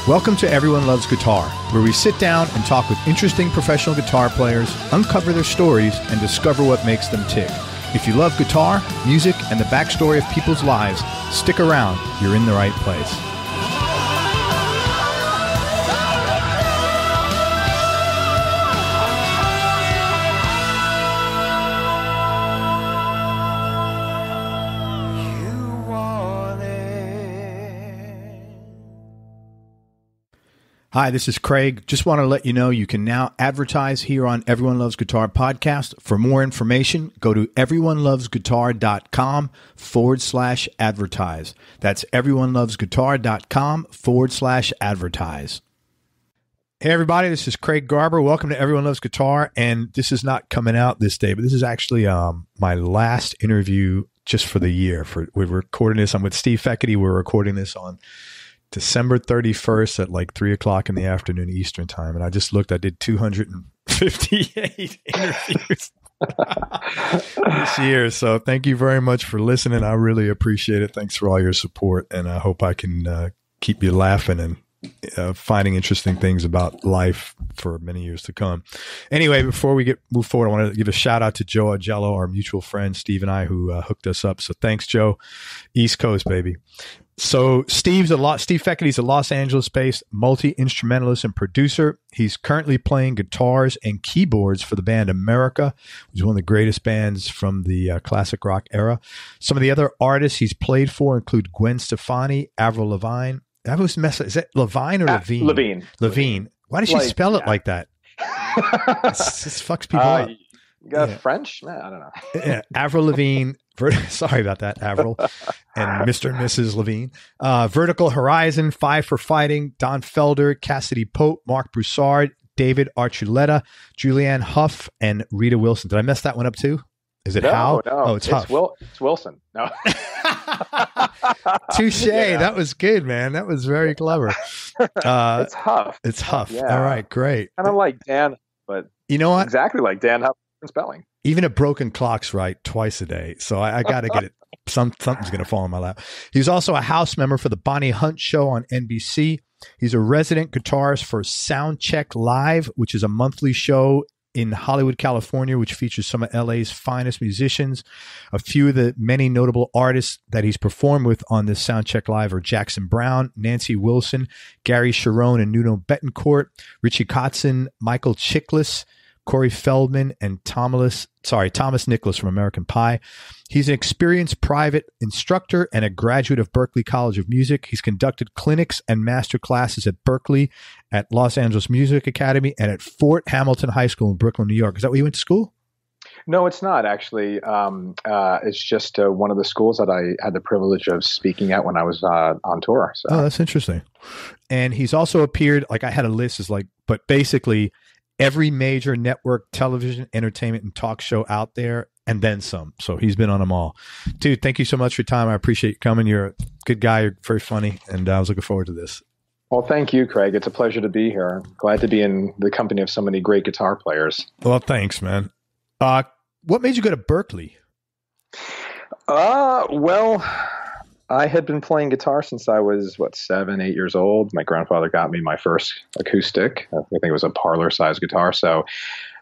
Welcome to Everyone Loves Guitar, where we sit down and talk with interesting professional guitar players, uncover their stories, and discover what makes them tick. If you love guitar, music, and the backstory of people's lives, stick around. You're in the right place. Hi, this is Craig. Just want to let you know you can now advertise here on Everyone Loves Guitar podcast. For more information, go to everyonelovesguitar.com/advertise. That's everyonelovesguitar.com/advertise. Hey, everybody, this is Craig Garber. Welcome to Everyone Loves Guitar. And this is not coming out this day, but this is actually my last interview just for the year. We're recording this. I'm with Steve Fekete. We're recording this on December 31st at like 3 o'clock in the afternoon Eastern time. And I just looked, I did 258 interviews this year. So thank you very much for listening. I really appreciate it. Thanks for all your support. And I hope I can keep you laughing and finding interesting things about life for many years to come. Anyway, before we move forward, I want to give a shout out to Joe Augello, our mutual friend, Steve and I, who hooked us up. So thanks, Joe. East Coast, baby. So Steve Fekete's a Los Angeles-based multi-instrumentalist and producer. He's currently playing guitars and keyboards for the band America, which is one of the greatest bands from the classic rock era. Some of the other artists he's played for include Gwen Stefani, Avril Lavigne. I was messing. Is that Lavigne or Lavigne? Lavigne. Why does she spell it like that? This fucks people up. You got French? I don't know. Avril Lavigne. Sorry about that, Avril. And Mr. and Mrs. Lavigne. Vertical Horizon, Five for Fighting, Don Felder, Cassadee Pope, Marc Broussard, David Archuleta, Julianne Hough, and Rita Wilson. Did I mess that one up too? Is it Howe? No. Oh, it's Huff. It's Wilson. No. Touche. Yeah. That was good, man. That was very clever. It's Huff. It's Huff. Yeah. All right, great. Kind of like Dan, but you know what? Exactly like Dan Huff in spelling. Even a broken clock's right twice a day. So I got to get it. Something's going to fall in my lap. He's also a house member for the Bonnie Hunt Show on NBC. He's a resident guitarist for Soundcheck Live, which is a monthly show in Hollywood, California, which features some of LA's finest musicians. A few of the many notable artists that he's performed with on this Soundcheck Live are Jackson Browne, Nancy Wilson, Gary Cherone and Nuno Bettencourt, Richie Kotzen, Michael Chiklis, Corey Feldman, and Thomas Nicholas from American Pie. He's an experienced private instructor and a graduate of Berkeley College of Music. He's conducted clinics and master classes at Berkeley, at Los Angeles Music Academy, and at Fort Hamilton High School in Brooklyn, New York. Is that where you went to school? No, it's not actually. It's just one of the schools that I had the privilege of speaking at when I was on tour. So. Oh, that's interesting. And he's also appeared, like I had a list, but basically every major network, television, entertainment, and talk show out there, and then some. So he's been on them all. Dude, thank you so much for your time. I appreciate you coming. You're a good guy. You're very funny. And I was looking forward to this. Well, thank you, Craig. It's a pleasure to be here. Glad to be in the company of so many great guitar players. Well, thanks, man. What made you go to Berkeley? Well, I had been playing guitar since I was, 7, 8 years old. My grandfather got me my first acoustic. I think it was a parlor-sized guitar. So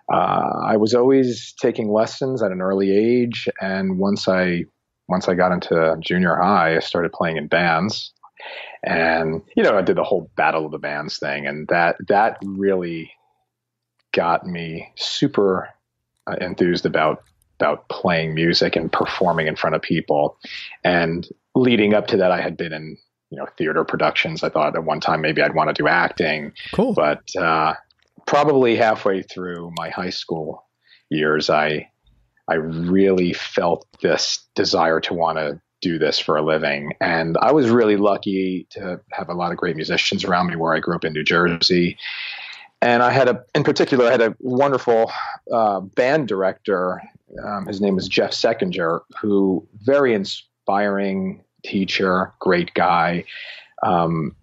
I was always taking lessons at an early age. And once I got into junior high, I started playing in bands. And, I did the whole Battle of the Bands thing. And that really got me super enthused about playing music and performing in front of people. And leading up to that, I had been in, theater productions. I thought at one time maybe I'd want to do acting. Cool. But probably halfway through my high school years, I really felt this desire to want to do this for a living. And I was really lucky to have a lot of great musicians around me where I grew up in New Jersey. And in particular, I had a wonderful band director. His name was Jeff Seckinger, who very inspiring teacher, great guy,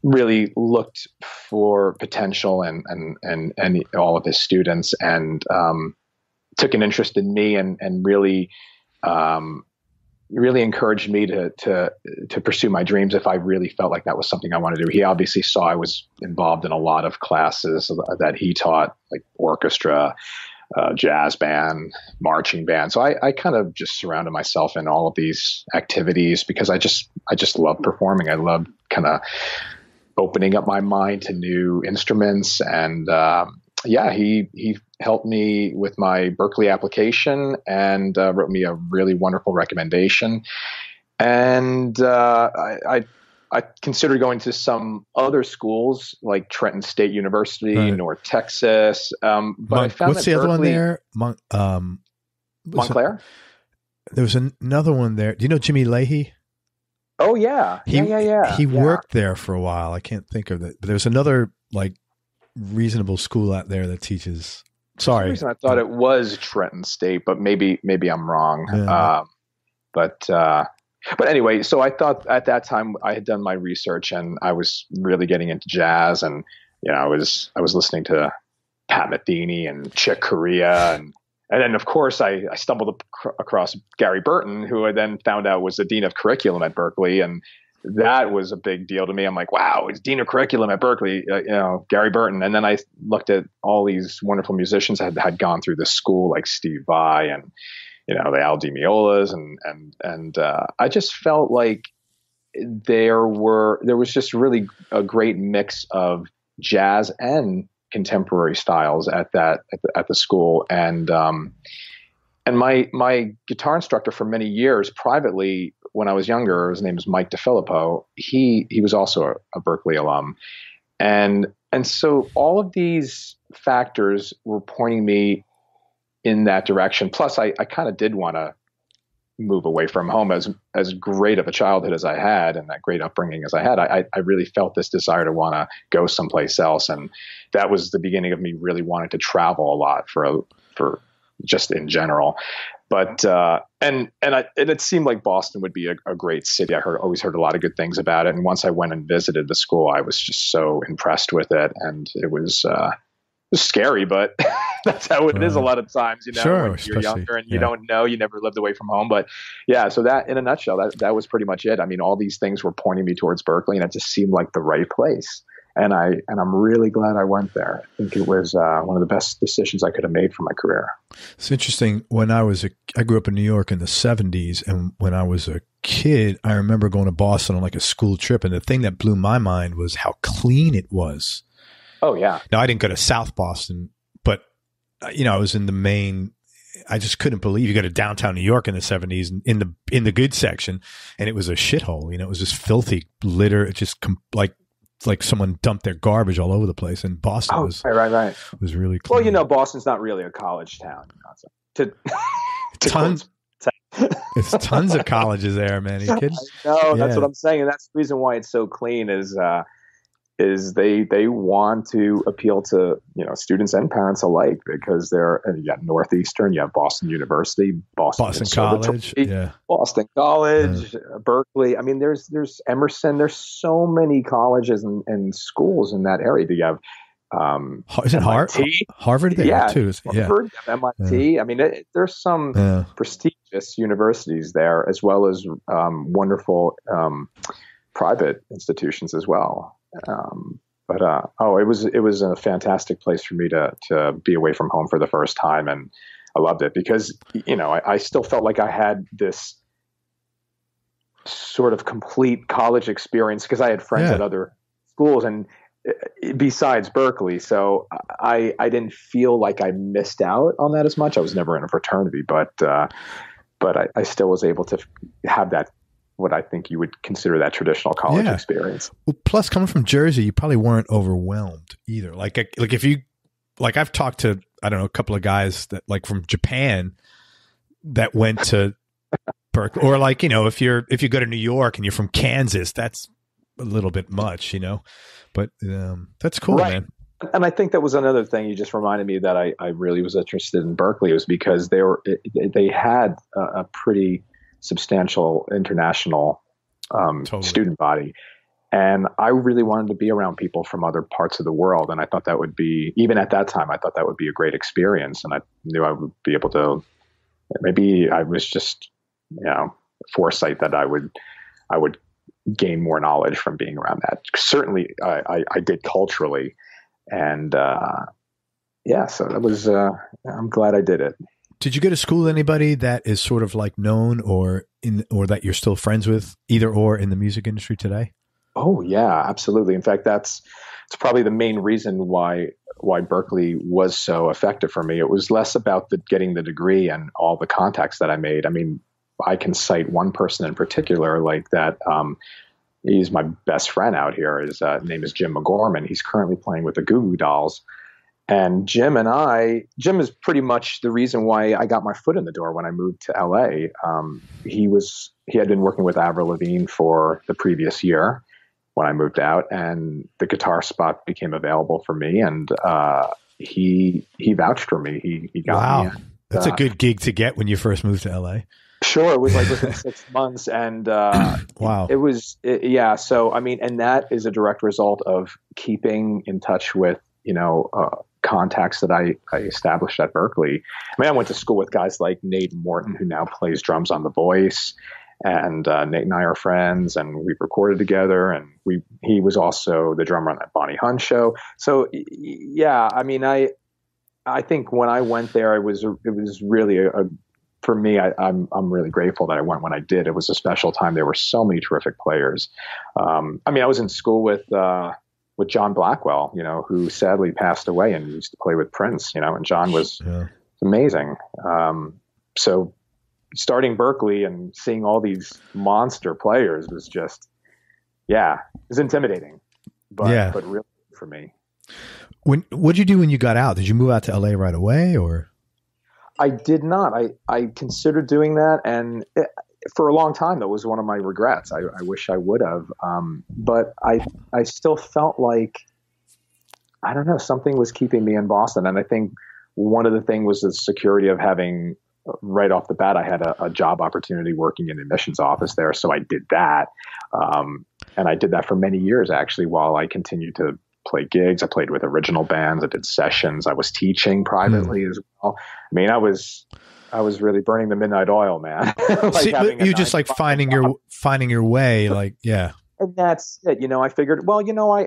really looked for potential and all of his students, and took an interest in me and really really encouraged me to pursue my dreams if I really felt like that was something I wanted to do. He obviously saw I was involved in a lot of classes that he taught, like orchestra, jazz band, marching band. So I kind of just surrounded myself in all of these activities because I just love performing. I love kind of opening up my mind to new instruments. And he helped me with my Berkeley application and wrote me a really wonderful recommendation. And I considered going to some other schools like Trenton State University, right, North Texas. But I found what's the other one there? Montclair. There was another one there. Do you know Jimmy Leahy? Oh yeah, He worked there for a while. I can't think of it, but there's another like reasonable school out there that teaches. Sorry, for some reason I thought it was Trenton State, but maybe I'm wrong. Yeah. But anyway, so I thought at that time I had done my research and I was really getting into jazz, and I was listening to Pat Metheny and Chick Corea, and then of course I stumbled across Gary Burton, who I then found out was the dean of curriculum at Berkeley, and that was a big deal to me. I'm like, wow, he's dean of curriculum at Berkeley, Gary Burton. And then I looked at all these wonderful musicians that had gone through the school, like Steve Vai and the Al Di Meolas, and I just felt like there was just really a great mix of jazz and contemporary styles at the school, and my guitar instructor for many years privately when I was younger, his name is Mike DeFilippo. He was also a Berkeley alum, and so all of these factors were pointing me in that direction. Plus, I kind of did want to move away from home. As great of a childhood as I had and that great upbringing as I had, I really felt this desire to want to go someplace else. And that was the beginning of me really wanting to travel a lot for just in general. But and it seemed like Boston would be a great city. I always heard a lot of good things about it. And once I went and visited the school, I was just so impressed with it. And it was scary, but that's how it is a lot of times, sure, when you're younger and you don't know, you never lived away from home. But yeah, so that in a nutshell, that was pretty much it. I mean, all these things were pointing me towards Berkeley, and it just seemed like the right place. And I'm really glad I went there. I think it was one of the best decisions I could have made for my career. It's interesting. When I grew up in New York in the 70s, and when I was a kid, I remember going to Boston on like a school trip, and the thing that blew my mind was how clean it was. Oh yeah. Now I didn't go to South Boston, but I was in the main. I just couldn't believe you go to downtown New York in the 70s in the good section, and it was a shithole. It was just filthy litter. It just like someone dumped their garbage all over the place. And Boston was really clean. Well, Boston's not really a college town. Tons of colleges there, man. Are you kidding? No, that's what I'm saying, and that's the reason why it's so clean. Is they want to appeal to students and parents alike, because you got Northeastern, you have Boston University, Boston College, Boston College, Berkeley. I mean, there's Emerson. There's so many colleges and schools in that area. You have is it Harvard there too? Harvard, MIT. Yeah. I mean, there's some prestigious universities there, as well as wonderful private institutions as well. It was a fantastic place for me to be away from home for the first time, and I loved it because I still felt like I had this sort of complete college experience because I had friends at other schools and besides Berkeley, so I didn't feel like I missed out on that as much. I was never in a fraternity, but I still was able to have that, what I think you would consider that traditional college experience. Well, plus coming from Jersey, you probably weren't overwhelmed either. Like if you, like I've talked to, I don't know, a couple of guys that like from Japan that went to Berkeley, or like, if you go to New York and you're from Kansas, that's a little bit much, but that's cool, man. And I think that was another thing you just reminded me that I really was interested in Berkeley, was because they had a pretty substantial international student body. And I really wanted to be around people from other parts of the world. And I thought that would be, even at that time, I thought that would be a great experience. And I knew I would be able to, maybe I was just, foresight that I would gain more knowledge from being around that. Certainly, I did culturally, and so that was. I'm glad I did it. Did you go to school with anybody that is sort of like known or that you're still friends with, either or, in the music industry today? Oh yeah, absolutely. In fact, it's probably the main reason why Berkeley was so effective for me. It was less about getting the degree and all the contacts that I made. I mean, I can cite one person in particular like that. He's my best friend out here. His name is Jim McGorman. He's currently playing with the Goo Goo Dolls. And Jim is pretty much the reason why I got my foot in the door when I moved to LA. He had been working with Avril Lavigne for the previous year when I moved out, and the guitar spot became available for me, and he vouched for me. He got me. That's a good gig to get when you first moved to LA. Sure. It was like within 6 months, and wow. It was. So, I mean, and that is a direct result of keeping in touch with, contacts that I established at Berkeley. I mean, I went to school with guys like Nate Morton, who now plays drums on The Voice, and Nate and I are friends, and we've recorded together, and he was also the drummer on that Bonnie Hunt show. So yeah, I mean, I think when I went there, it was really for me, I'm really grateful that I went when I did. It was a special time. There were so many terrific players. I mean, I was in school with John Blackwell, who sadly passed away and used to play with Prince, and John was amazing. So starting Berkeley and seeing all these monster players was just, it was intimidating, but really for me. What'd you do when you got out? Did you move out to LA right away, or? I did not. I considered doing that, and for a long time, that was one of my regrets. I wish I would have, but I still felt like, I don't know, something was keeping me in Boston, and I think one of the things was the security of having, right off the bat, I had a job opportunity working in the admissions office there, so I did that, and I did that for many years actually, while I continued to play gigs. I played with original bands. I did sessions. I was teaching privately as well. I mean, I was really burning the midnight oil, man. See, you just like finding your way, like, yeah. And that's it. I figured, well,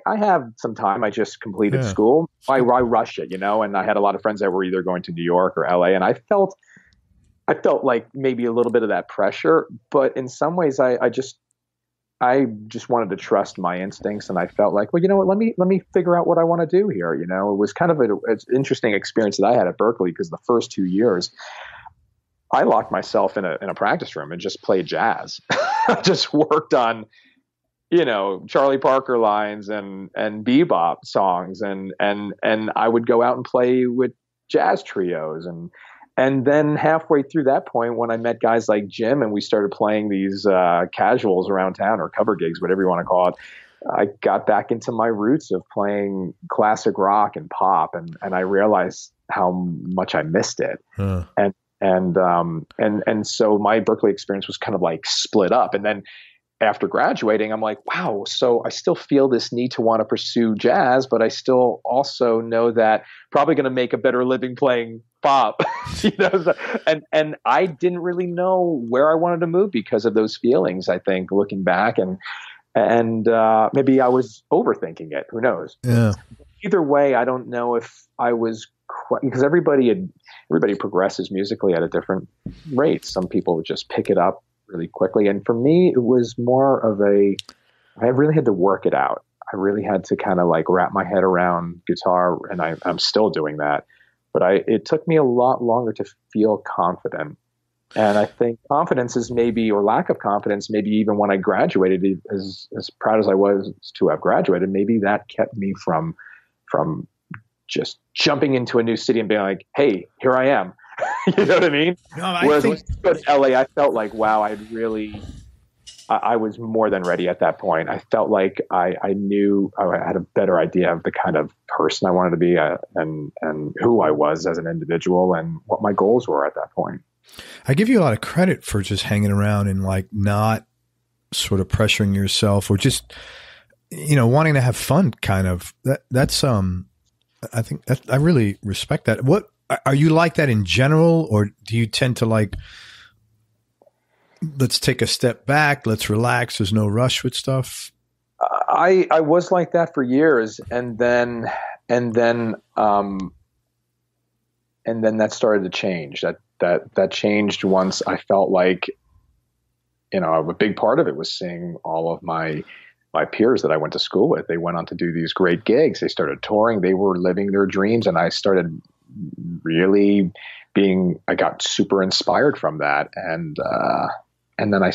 I have some time. I just completed school. Why rush it, and I had a lot of friends that were either going to New York or LA, and I felt like maybe a little bit of that pressure, but in some ways I just wanted to trust my instincts, and I felt like, well, let me figure out what I want to do here. It was kind of an interesting experience that I had at Berkeley, because the first 2 years I locked myself in a practice room and just played jazz. I just worked on, Charlie Parker lines and bebop songs, and I would go out and play with jazz trios, and then halfway through that point, when I met guys like Jim and we started playing these casuals around town, or cover gigs, whatever you want to call it, I got back into my roots of playing classic rock and pop, and I realized how much I missed it. And so my Berkeley experience was kind of like split up. And then after graduating, I'm like, wow, so I still feel this need to want to pursue jazz, but I still also know that probably going to make a better living playing pop, and I didn't really know where I wanted to move because of those feelings, I think, looking back, and maybe I was overthinking it. Who knows? Yeah. Either way, I don't know if I was because everybody progresses musically at a different rate. Some people would just pick it up really quickly. And for me, it was more of I really had to work it out. I really had to kind of like wrap my head around guitar, and I'm still doing that. But it took me a lot longer to feel confident. And I think confidence is maybe, or lack of confidence, maybe even when I graduated, as proud as I was to have graduated, maybe that kept me from just jumping into a new city and being like, hey, here I am. You know what I mean? No, Whereas when I went to LA, I felt like, wow, I was more than ready at that point. I felt like I knew I had a better idea of the kind of person I wanted to be, and who I was as an individual, and what my goals were at that point. I give you a lot of credit for just hanging around and like not sort of pressuring yourself, or just, wanting to have fun kind of. That's I think I really respect that. What are you like that in general, or do you tend to like let's take a step back, let's relax, there's no rush with stuff? I was like that for years, and then that started to change. That changed once I felt like, a big part of it was seeing all of my peers that I went to school with. They went on to do these great gigs. They started touring. They were living their dreams, and I started really I got super inspired from that. And then I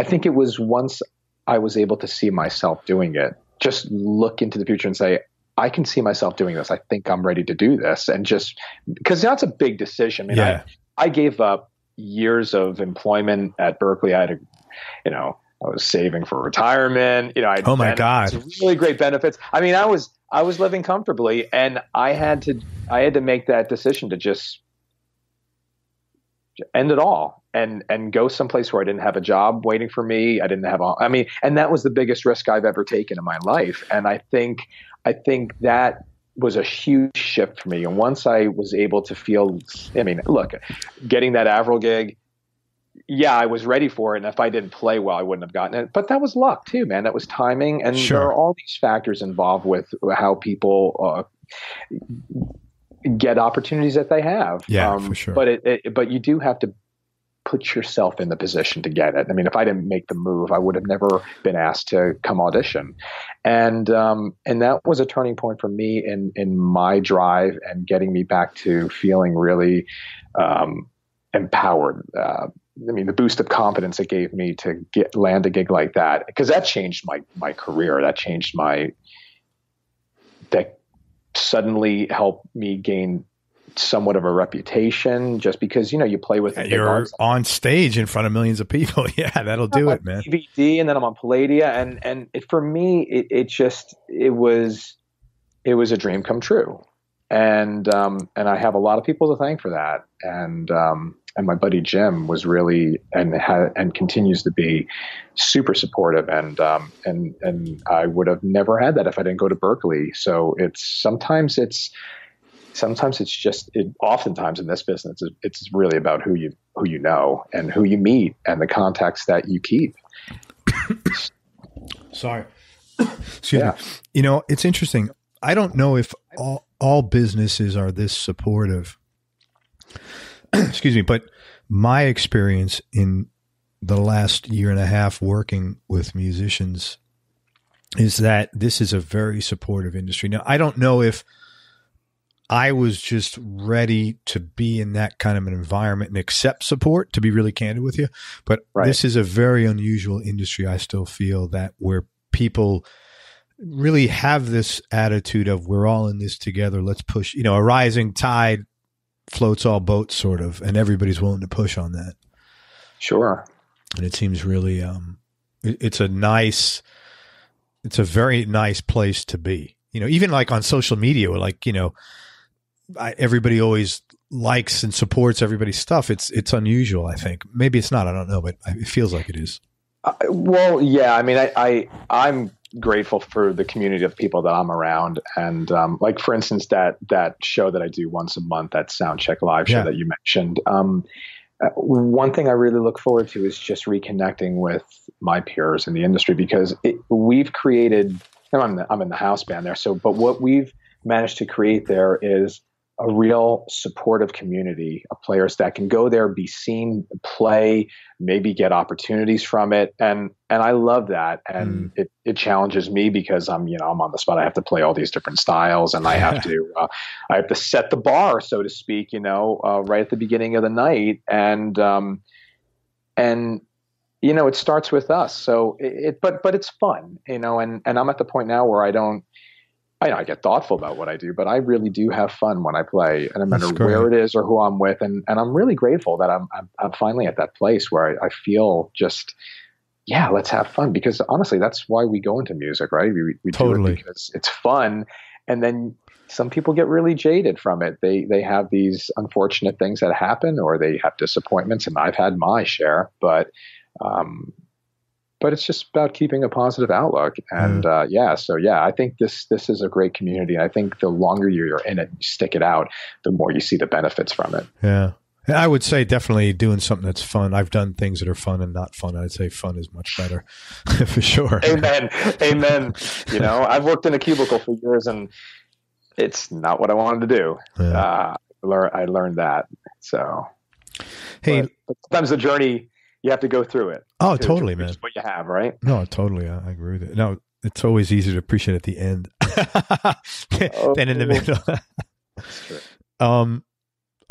think it was once I was able to see myself doing it, just look into the future and say, I can see myself doing this. I think I'm ready to do this. And just because that's a big decision. I mean, I gave up years of employment at Berkeley. I had I was saving for retirement. Oh my God, really great benefits. I mean, I was living comfortably, and I had to make that decision to just end it all and go someplace where I didn't have a job waiting for me. I didn't have and that was the biggest risk I've ever taken in my life. And I think that was a huge shift for me. And once I was able to feel, look, getting that Avril gig, I was ready for it. And if I didn't play well, I wouldn't have gotten it. But that was luck too, man. That was timing. And Sure. There are all these factors involved with how people get opportunities that they have. For sure. But you do have to put yourself in the position to get it. I mean, if I didn't make the move, I would have never been asked to come audition. And that was a turning point for me in my drive and getting me back to feeling really empowered. The boost of confidence it gave me to land a gig like that, because that changed my career. That changed that suddenly helped me gain somewhat of a reputation, just because you play with you're on stage in front of millions of people. That'll do it, man. DVD, and then I'm on Palladia, and for me it was a dream come true, and I have a lot of people to thank for that, and my buddy Jim was really and continues to be super supportive, and I would have never had that if I didn't go to Berkeley. So oftentimes in this business, it's really about who you know and who you meet and the contacts that you keep. Sorry. Excuse me. It's interesting. I don't know if all businesses are this supportive. Excuse me, but my experience in the last year and a half working with musicians is that this is a very supportive industry. Now, I don't know if I was just ready to be in that kind of an environment and accept support, to be really candid with you. But This is a very unusual industry, I still feel, that where people really have this attitude of we're all in this together. Let's push, a rising tide floats all boats sort of, and everybody's willing to push on that. Sure. And it seems really, it's a very nice place to be. Even like on social media, like, everybody always likes and supports everybody's stuff. It's unusual, I think. Maybe it's not. I don't know, but it feels like it is. I'm grateful for the community of people that I'm around. And like, for instance, that show that I do once a month, that Soundcheck live show that you mentioned. One thing I really look forward to is just reconnecting with my peers in the industry, because we've created, I'm in the house band there. But what we've managed to create there is a real supportive community of players that can go there, be seen, play, maybe get opportunities from it. And I love that. And it challenges me, because I'm on the spot. I have to play all these different styles, and I have to set the bar, so to speak, right at the beginning of the night. And it starts with us. So but it's fun, and I'm at the point now where I get thoughtful about what I do, but I really do have fun when I play, and no matter where it is or who I'm with. And I'm really grateful that I'm finally at that place where I feel just, let's have fun, because honestly, that's why we go into music, right? We totally do it because it's fun. And then some people get really jaded from it. They have these unfortunate things that happen, or they have disappointments, and I've had my share, but it's just about keeping a positive outlook. And I think this is a great community. I think the longer you're in it, you stick it out, the more you see the benefits from it. Yeah. And I would say definitely doing something that's fun. I've done things that are fun and not fun. I'd say fun is much better for sure. Amen. Amen. You know, I've worked in a cubicle for years and it's not what I wanted to do. Yeah. I learned that. So, hey, but sometimes the journey, you have to go through it. Oh, totally, man. What you have, right? No, totally. I agree with it. No, it's always easier to appreciate at the end than in the middle. That's true.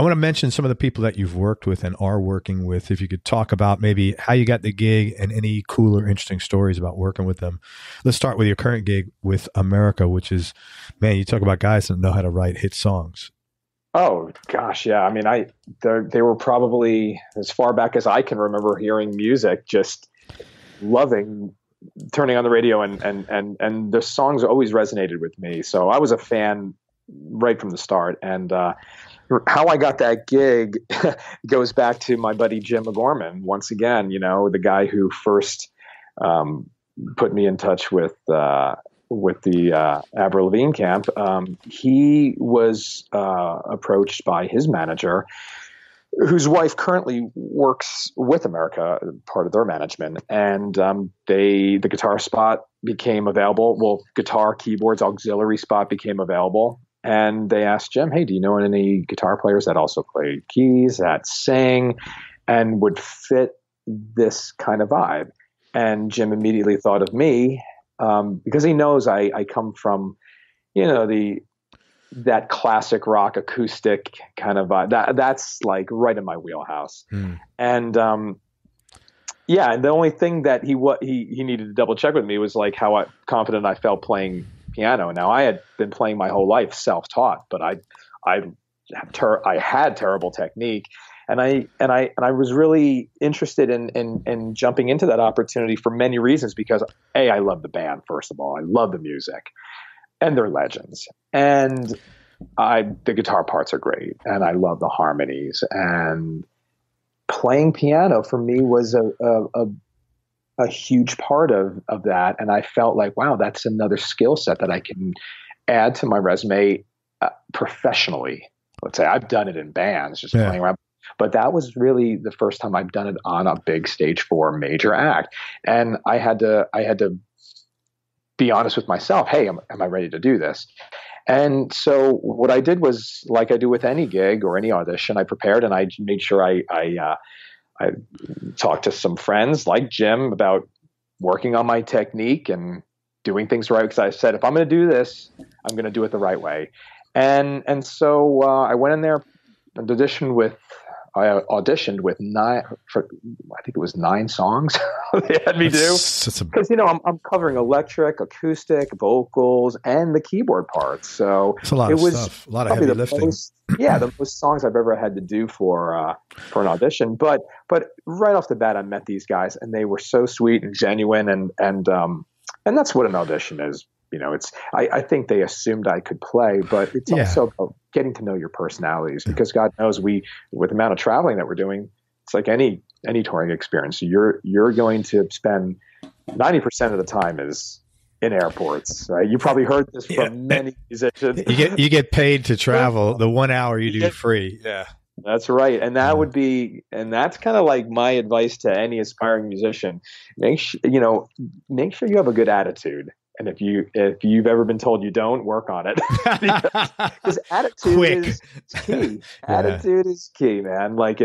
I want to mention some of the people that you've worked with and are working with. If you could talk about maybe how you got the gig and any cool or interesting stories about working with them. Let's start with your current gig with America, which is, man, you talk about guys that know how to write hit songs. Oh gosh, yeah. I mean, they were probably as far back as I can remember hearing music, just loving turning on the radio, and the songs always resonated with me. So I was a fan right from the start. And how I got that gig goes back to my buddy Jim McGorman. Once again, you know, the guy who first put me in touch with the Avril Lavigne camp. He was approached by his manager, whose wife currently works with America, part of their management, and the guitar spot became available. Well, guitar, keyboards, auxiliary spot became available. And they asked Jim, hey, do you know any guitar players that also play keys, that sing, and would fit this kind of vibe? And Jim immediately thought of me, because he knows I come from, you know, that classic rock acoustic kind of vibe. That's like right in my wheelhouse. And yeah, and the only thing that he needed to double check with me was like how confident I felt playing piano. Now, I had been playing my whole life self-taught, but I had terrible technique, and I was really interested in jumping into that opportunity for many reasons. Because I love the band, first of all, I love the music, and they're legends, and the guitar parts are great, and I love the harmonies, and playing piano for me was a huge part of that. And I felt like, wow, that's another skill set that I can add to my resume professionally. Let's say I've done it in bands, just playing around, but that was really the first time I've done it on a big stage for a major act. And I had to be honest with myself. Hey, am I ready to do this? And so what I did was, like I do with any gig or any audition, I prepared and I made sure I talked to some friends like Jim about working on my technique and doing things right. Because I said, if I'm going to do this, I'm going to do it the right way. And so I went in there and I auditioned with 9 songs they had me do. Because, you know, I'm covering electric, acoustic, vocals, and the keyboard parts. So it's a lot of stuff, a lot of heavy lifting. The most songs I've ever had to do for an audition. But right off the bat, I met these guys, and they were so sweet and genuine, and that's what an audition is. You know, I think they assumed I could play, but it's also about getting to know your personalities, because God knows with the amount of traveling that we're doing, it's like any touring experience. You're going to spend 90% of the time is in airports, right? You probably heard this from many musicians. You get paid to travel. The 1 hour you do free. Yeah. That's right. And that's kind of like my advice to any aspiring musician. Make sure you have a good attitude. And if you've ever been told you don't, work on it. Because attitude is key. Attitude is key, man. Like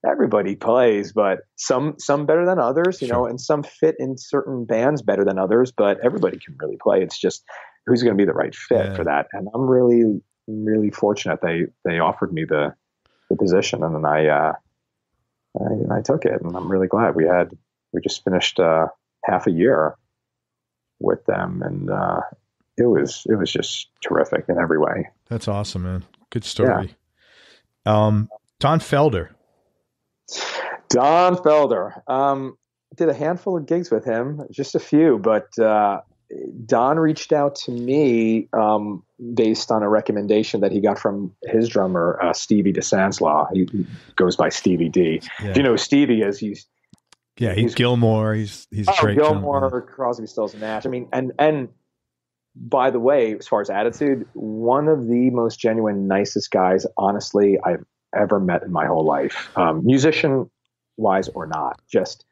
everybody plays, but some better than others, you know, and some fit in certain bands better than others, but everybody can really play. It's just who's going to be the right fit for that. And I'm really, really fortunate they offered me the position, and then I took it, and I'm really glad. We just finished half a year with them, and it was just terrific in every way. That's awesome, man. Good story. Don Felder. Did a handful of gigs with him, just a few, but Don reached out to me based on a recommendation that he got from his drummer, Stevie DeSanslaw. He goes by Stevie D. If you know who Stevie is, he's Gilmore. He's great. Gilmore, Crosby, Stills, and Nash. I mean, and by the way, as far as attitude, one of the most genuine, nicest guys, honestly, I've ever met in my whole life, musician wise or not, just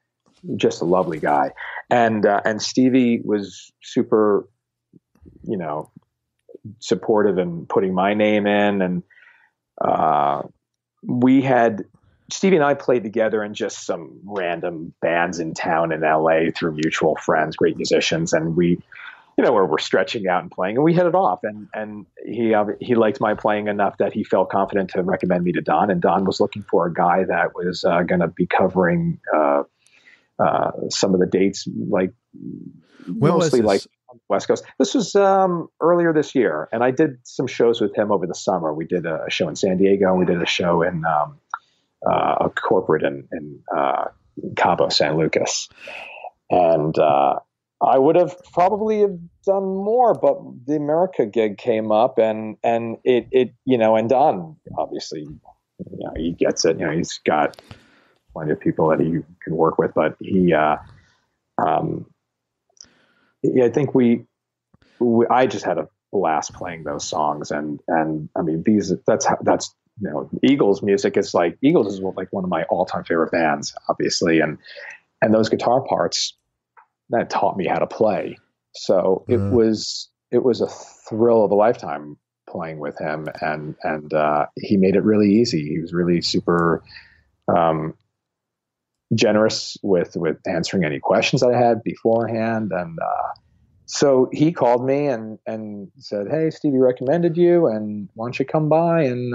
a lovely guy. And Stevie was super, supportive and putting my name in. And Stevie and I played together in just some random bands in town in LA through mutual friends, great musicians. And we, where we're stretching out and playing, and we hit it off. And he liked my playing enough that he felt confident to recommend me to Don. And Don was looking for a guy that was going to be covering some of the dates, like mostly like on the West Coast. This was earlier this year, and I did some shows with him over the summer. We did a show in San Diego, and we did a show in a corporate in Cabo San Lucas. And I would have probably have done more, but the America gig came up, and it and Don obviously, he gets it. He's got plenty of people that he can work with, but I think I just had a blast playing those songs, and I mean that's Eagles music is like, Eagles is like one of my all-time favorite bands, obviously, and those guitar parts that taught me how to play. So it was a thrill of a lifetime playing with him, and he made it really easy. He was really super generous with answering any questions I had beforehand. And so he called me and said, "Hey, Stevie recommended you, and why don't you come by and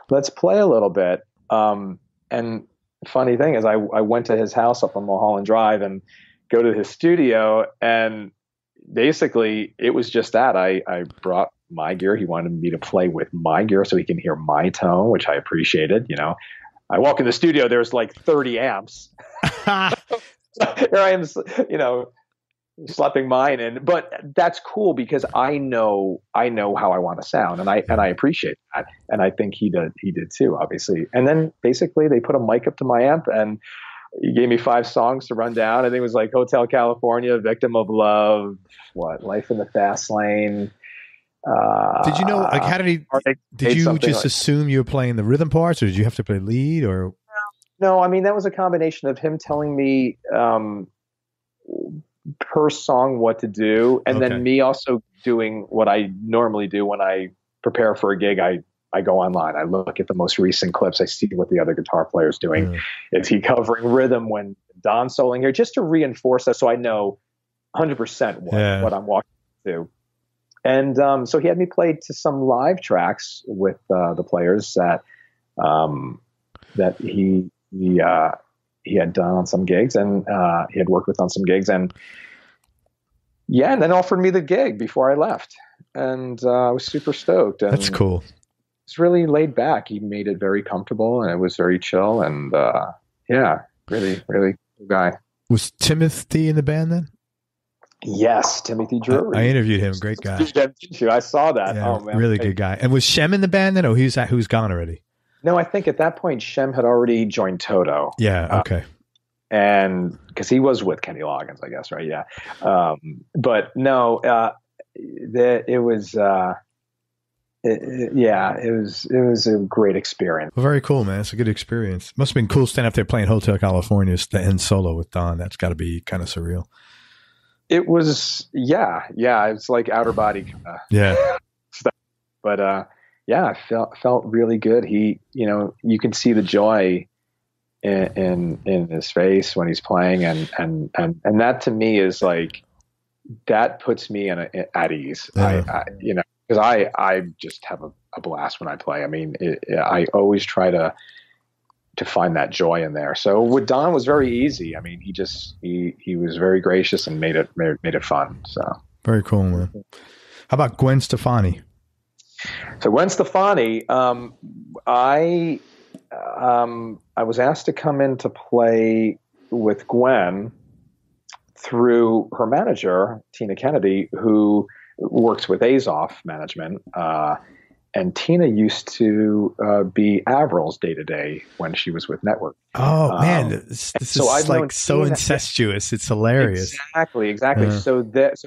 let's play a little bit." And funny thing is, I went to his house up on Mulholland Drive and go to his studio, and basically it was just that. I brought my gear. He wanted me to play with my gear so he can hear my tone, which I appreciated. I walk in the studio, there's like 30 amps. Here I am, slapping mine in. But that's cool because I know how I want to sound, and I appreciate that. And I think he did too, obviously. And then basically they put a mic up to my amp, and he gave me 5 songs to run down. I think it was like Hotel California, Victim of Love, Life in the Fast Lane. Did you know, like, how did he, did you just assume you were playing the rhythm parts, or did you have to play lead, or? No, I mean, that was a combination of him telling me, per song what to do. And then me also doing what I normally do when I prepare for a gig. I go online, I look at the most recent clips. I see what the other guitar player's doing. Is he covering rhythm when Don's soloing here, just to reinforce that. So I know 100% what I'm walking to. And so he had me play to some live tracks with the players that he had done on some gigs, and he had worked with on some gigs, and then offered me the gig before I left, and I was super stoked. And that's cool. It's really laid back. He made it very comfortable, and it was very chill, and really, really cool guy. Was Timothy in the band then? Yes, Timothy Drury. I interviewed him. Great guy. I saw that. Yeah, really good guy. And was Shem in the band then? Oh, who's gone already? No, I think at that point Shem had already joined Toto. Yeah. Okay. And because he was with Kenny Loggins, I guess, right? Yeah. But no, it was a great experience. Well, very cool, man. It's a good experience. Must have been cool standing up there playing Hotel California and solo with Don. That's got to be kind of surreal. It was, it's like outer body stuff. But it felt really good. He, you can see the joy in his face when he's playing, and that to me is like, that puts me at ease. Because I just have a blast when I play. I mean, I always try to find that joy in there. So with Don was very easy. I mean, he was very gracious and made it fun. So very cool, man. How about Gwen Stefani? So Gwen Stefani, I was asked to come in to play with Gwen through her manager, Tina Kennedy, who works with Azoff Management. And Tina used to be Avril's day-to-day when she was with Network. Oh, man. This is like so Tina, incestuous. It's hilarious. Exactly. So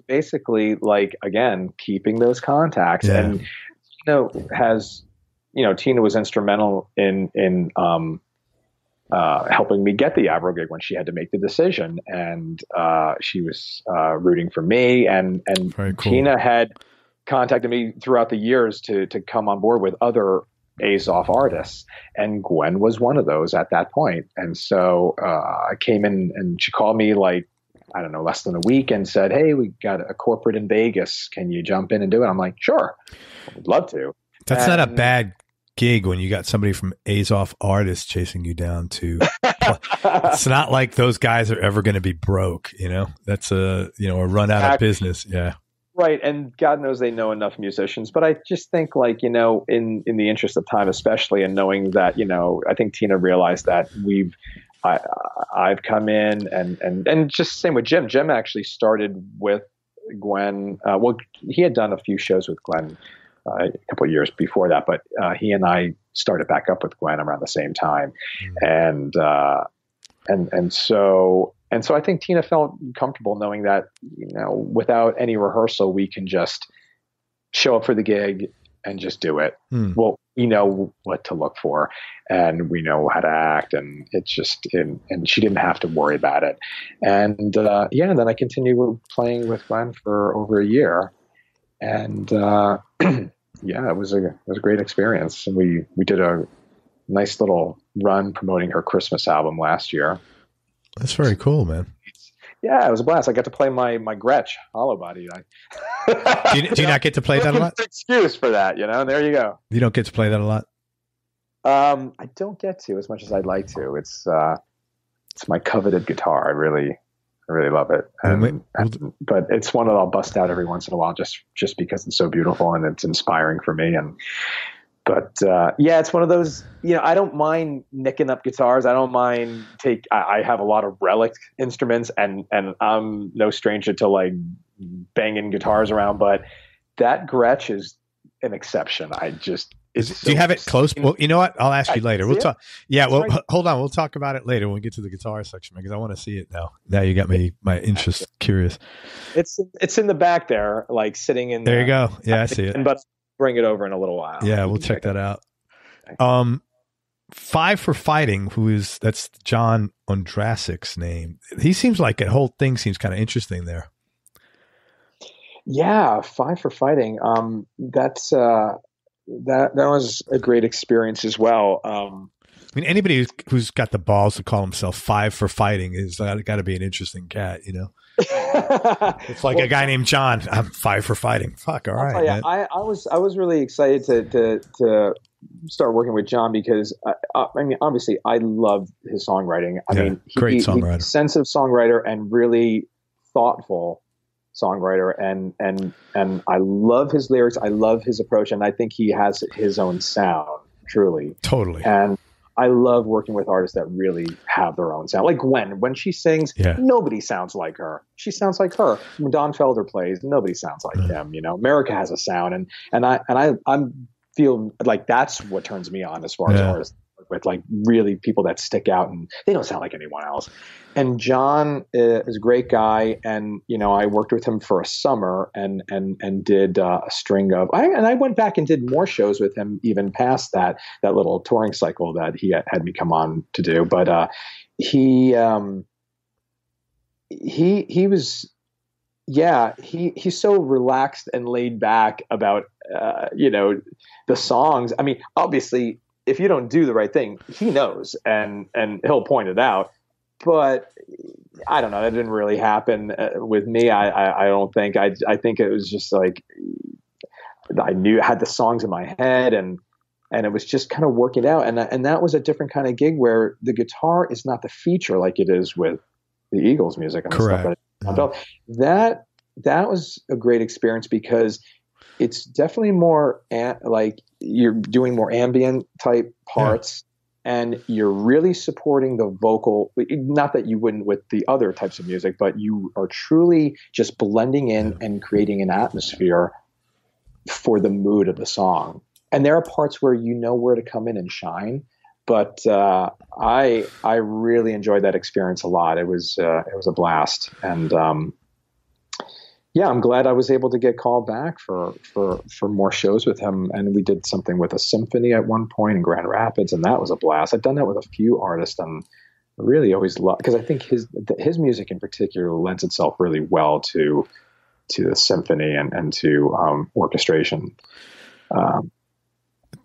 basically, like, again, keeping those contacts. And Tina has Tina was instrumental in helping me get the Avril gig when she had to make the decision, and she was rooting for me, and Very cool. Tina had contacted me throughout the years to come on board with other Azoff artists, and Gwen was one of those at that point. And so I came in, and she called me like, I don't know, less than a week, and said, "Hey, we got a corporate in Vegas. Can you jump in and do it?" I'm like, "Sure, I'd love to." That's not a bad gig when you got somebody from Azoff artists chasing you down to. It's not like those guys are ever going to be broke. That's a run out of business. Yeah. Right. And God knows they know enough musicians, but I just think like, in the interest of time, especially, and knowing that, I think Tina realized that I've come in and just same with Jim. Jim actually started with Gwen. He had done a few shows with Gwen a couple of years before that, but he and I started back up with Gwen around the same time. And so I think Tina felt comfortable knowing that, without any rehearsal, we can just show up for the gig and just do it. Well, we know what to look for, and we know how to act, and it's just, and she didn't have to worry about it. And and then I continued playing with Gwen for over a year, and it was a great experience. And we did a nice little run promoting her Christmas album last year. That's very cool, man. Yeah, it was a blast. I got to play my Gretsch hollow body. Do you not get to play that a lot? Excuse for that, There you go. You don't get to play that a lot. I don't get to as much as I'd like to. It's my coveted guitar. I really love it. But it's one that I'll bust out every once in a while, just because it's so beautiful and it's inspiring for me. But it's one of those, I don't mind nicking up guitars. I don't mind I have a lot of relic instruments, and I'm no stranger to like banging guitars around, but that Gretsch is an exception. Do you have it close? Well, you know what? I'll ask you later. We'll talk. Yeah. Well, hold on. We'll talk about it later when we get to the guitar section, because I want to see it now. Now you got my interest curious. It's in the back there, like sitting in there. You go. Yeah, I see it. But bring it over in a little while. Yeah, we'll check that out. Five for Fighting, that's John Ondrasik's name. He seems like the whole thing seems kind of interesting there. Yeah, Five for Fighting. That was a great experience as well. I mean, anybody who's got the balls to call himself Five for Fighting is got to be an interesting cat, It's like a guy named John. I'm Five for Fighting. Fuck, all right. Man. I was really excited to start working with John because obviously I love his songwriting. Great songwriter, he's a sensitive songwriter and really thoughtful songwriter, and I love his lyrics. I love his approach, and I think he has his own sound, truly. Totally. And I love working with artists that really have their own sound. Like Gwen, when she sings, nobody sounds like her. She sounds like her. When Don Felder plays, nobody sounds like him. America has a sound, and I feel like that's what turns me on as far as artists, with like really people that stick out and they don't sound like anyone else. And John is a great guy, and I worked with him for a summer and did a string of. I went back and did more shows with him even past that little touring cycle that he had me come on to do. But he was he's so relaxed and laid back about the songs. I mean, obviously, if you don't do the right thing, he knows and he'll point it out. But I don't know. That didn't really happen with me. I don't think. I think it was just like I had the songs in my head, and it was just kind of working out. And that was a different kind of gig where the guitar is not the feature like it is with the Eagles music and Correct. Stuff. That was a great experience because it's definitely more like you're doing more ambient type parts. And you're really supporting the vocal, not that you wouldn't with the other types of music, but you are truly just blending in and creating an atmosphere for the mood of the song. And there are parts where you know where to come in and shine. But I really enjoyed that experience a lot. It was a blast. And yeah, I'm glad I was able to get called back for more shows with him. And we did something with a symphony at one point in Grand Rapids, and that was a blast. I've done that with a few artists, and I really always love, because I think his music in particular lends itself really well to the symphony and to orchestration.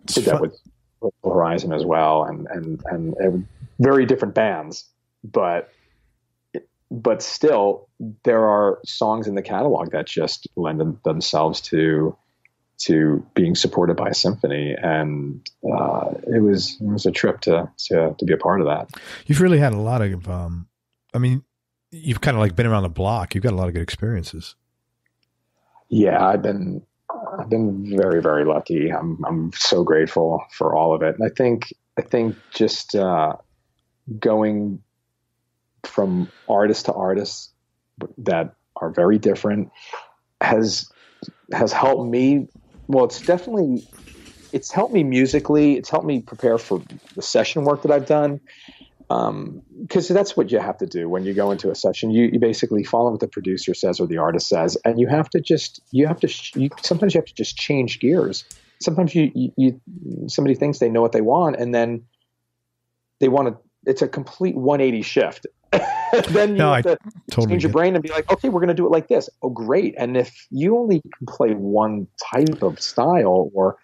Did that with Horizon as well, and very different bands, but still there are songs in the catalog that just lend themselves to being supported by a symphony, and it was a trip to be a part of that. You've really had a lot of I mean, you've kind of like been around the block. You've got a lot of good experiences. Yeah, I've been very, very lucky. I'm so grateful for all of it. And I think just going from artist to artist that are very different has helped me. Well, it's helped me musically. It's helped me prepare for the session work that I've done. Because that's what you have to do when you go into a session. You basically follow what the producer says or the artist says, and you have to sometimes you have to just change gears. Sometimes somebody thinks they know what they want, and then they want to. It's a complete 180 shift. Then you have to change your brain and be like, okay, we're going to do it like this. Oh, great! And if you only can play one type of style, or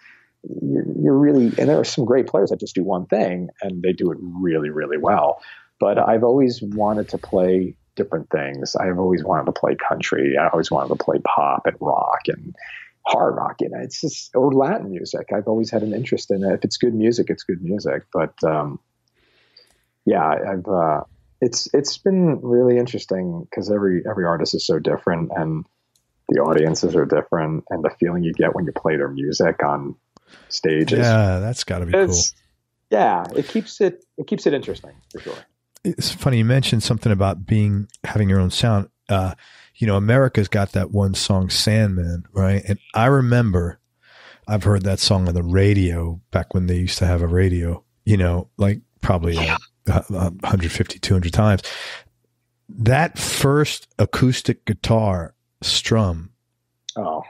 you're really, and there are some great players that just do one thing and they do it really, really well. But I've always wanted to play different things. I've always wanted to play country. I always wanted to play pop and rock and hard rock. It's just, or Latin music. I've always had an interest in it. If it's good music, it's good music. But it's been really interesting because every artist is so different, and the audiences are different, and the feeling you get when you play their music on stage. That's got to be cool. Yeah, it keeps it interesting for sure. It's funny you mentioned something about having your own sound. America's got that one song, Sandman, right? And I remember I've heard that song on the radio back when they used to have a radio. Like probably 150, 200 times. That first acoustic guitar strum. Oh,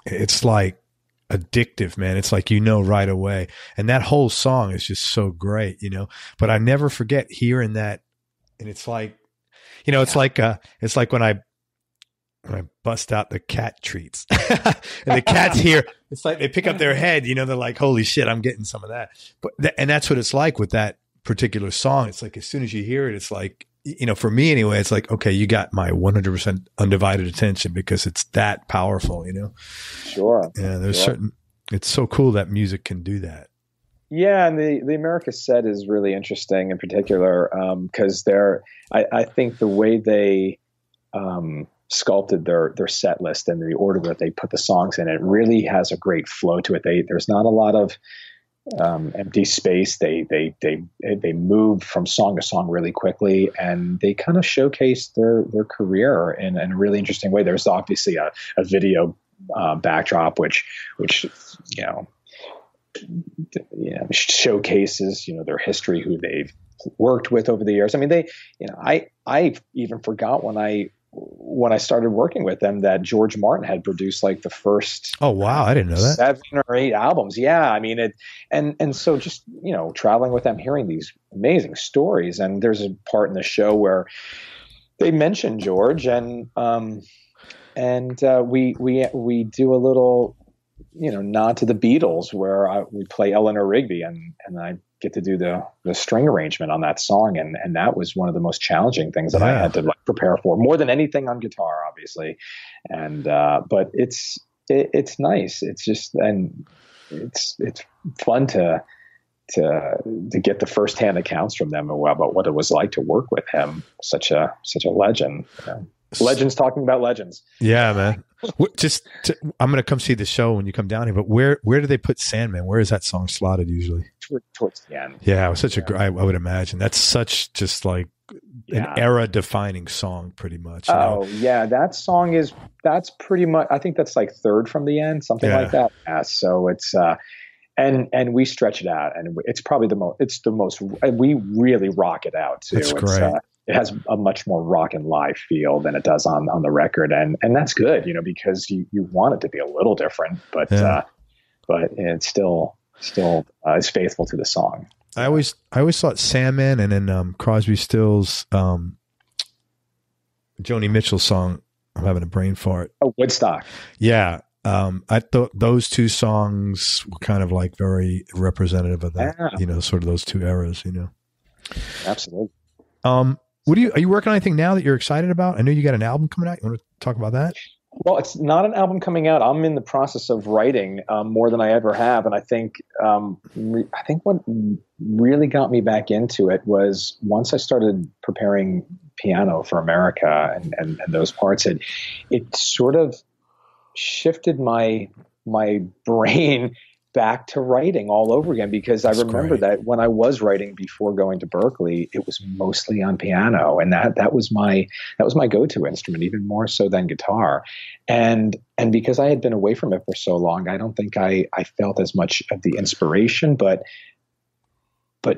it's like addictive, man. It's like, right away. And that whole song is just so great, but I never forget hearing that. And it's like, it's like when I bust out the cat treats and the cats hear, it's like they pick up their head, they're like, holy shit, I'm getting some of that. And that's what it's like with that particular song. It's like, as soon as you hear it, it's like, for me anyway, it's like, okay, you got my 100% undivided attention because it's that powerful, Sure. Yeah, there's certain, it's so cool that music can do that. Yeah, and the America set is really interesting in particular because I think the way they sculpted their set list and the order that they put the songs in, it really has a great flow to it. There's not a lot of empty space. They move from song to song really quickly, and they kind of showcase their career in a really interesting way. There's obviously a video backdrop which showcases their history, who they've worked with over the years. I mean, I even forgot when I started working with them that George Martin had produced like the first. Oh, wow. I didn't know that. 7 or 8 albums. Yeah. I mean, and so just, traveling with them, hearing these amazing stories. And there's a part in the show where they mention George, and we do a little, nod to the Beatles where we play Eleanor Rigby, and I get to do the string arrangement on that song. And that was one of the most challenging things that I had to prepare for, more than anything on guitar, obviously. And, but it's nice. It's just, and it's fun to get the firsthand accounts from them about what it was like to work with him. Such a legend. Legends talking about legends. Yeah, man. I'm going to come see the show when you come down here, but where do they put Sandman? Where is that song slotted usually? Towards the end. Yeah, it was such I would imagine that's such just like an era defining song pretty much. Yeah. That's pretty much, I think that's like third from the end, something like that. Yeah. So it's, and we stretch it out, and it's probably the most, we really rock it out too. That's great. it has a much more rock and live feel than it does on the record. And that's good, because you want it to be a little different, but it's still is faithful to the song. I always thought Sandman and then Crosby, Stills, Joni Mitchell song, I'm having a brain fart. Oh, Woodstock. Yeah. I thought those two songs were kind of like very representative of that, sort of those two eras, Absolutely. Are you working on anything now that you're excited about? I know you got an album coming out. You want to talk about that? Well, it's not an album coming out. I'm in the process of writing more than I ever have. And I think what really got me back into it was once I started preparing piano for America and those parts, it sort of shifted my brain back to writing all over again, because I remember that when I was writing before going to Berkeley, it was mostly on piano, and that was my go-to instrument, even more so than guitar. And because I had been away from it for so long, I don't think I felt as much of the inspiration, but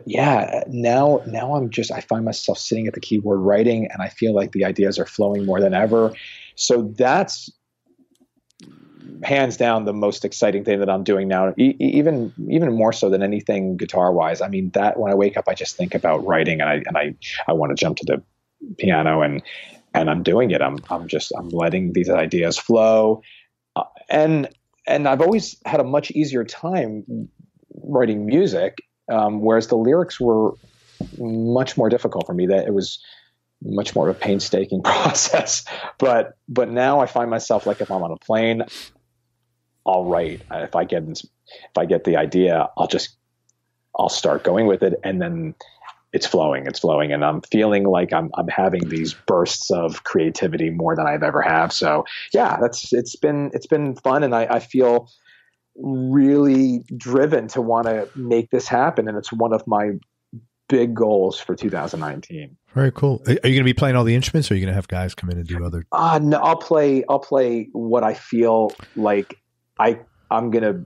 yeah, now I find myself sitting at the keyboard writing, and I feel like the ideas are flowing more than ever. So that's hands down the most exciting thing that I'm doing now, even more so than anything guitar wise. I mean, that when I wake up, I just think about writing, and I want to jump to the piano, and I'm doing it. I'm letting these ideas flow. And I've always had a much easier time writing music. Whereas the lyrics were much more difficult for me. That it was much more of a painstaking process. But now I find myself, like, if I'm on a plane, I'll write. If I get the idea, I'll start going with it, and then it's flowing, and I'm feeling like I'm having these bursts of creativity more than I've ever have. So yeah, it's been fun, and I feel really driven to want to make this happen, and it's one of my big goals for 2019. Very cool. Are you going to be playing all the instruments, or are you going to have guys come in and do other? No, I'll play what I feel like I'm going to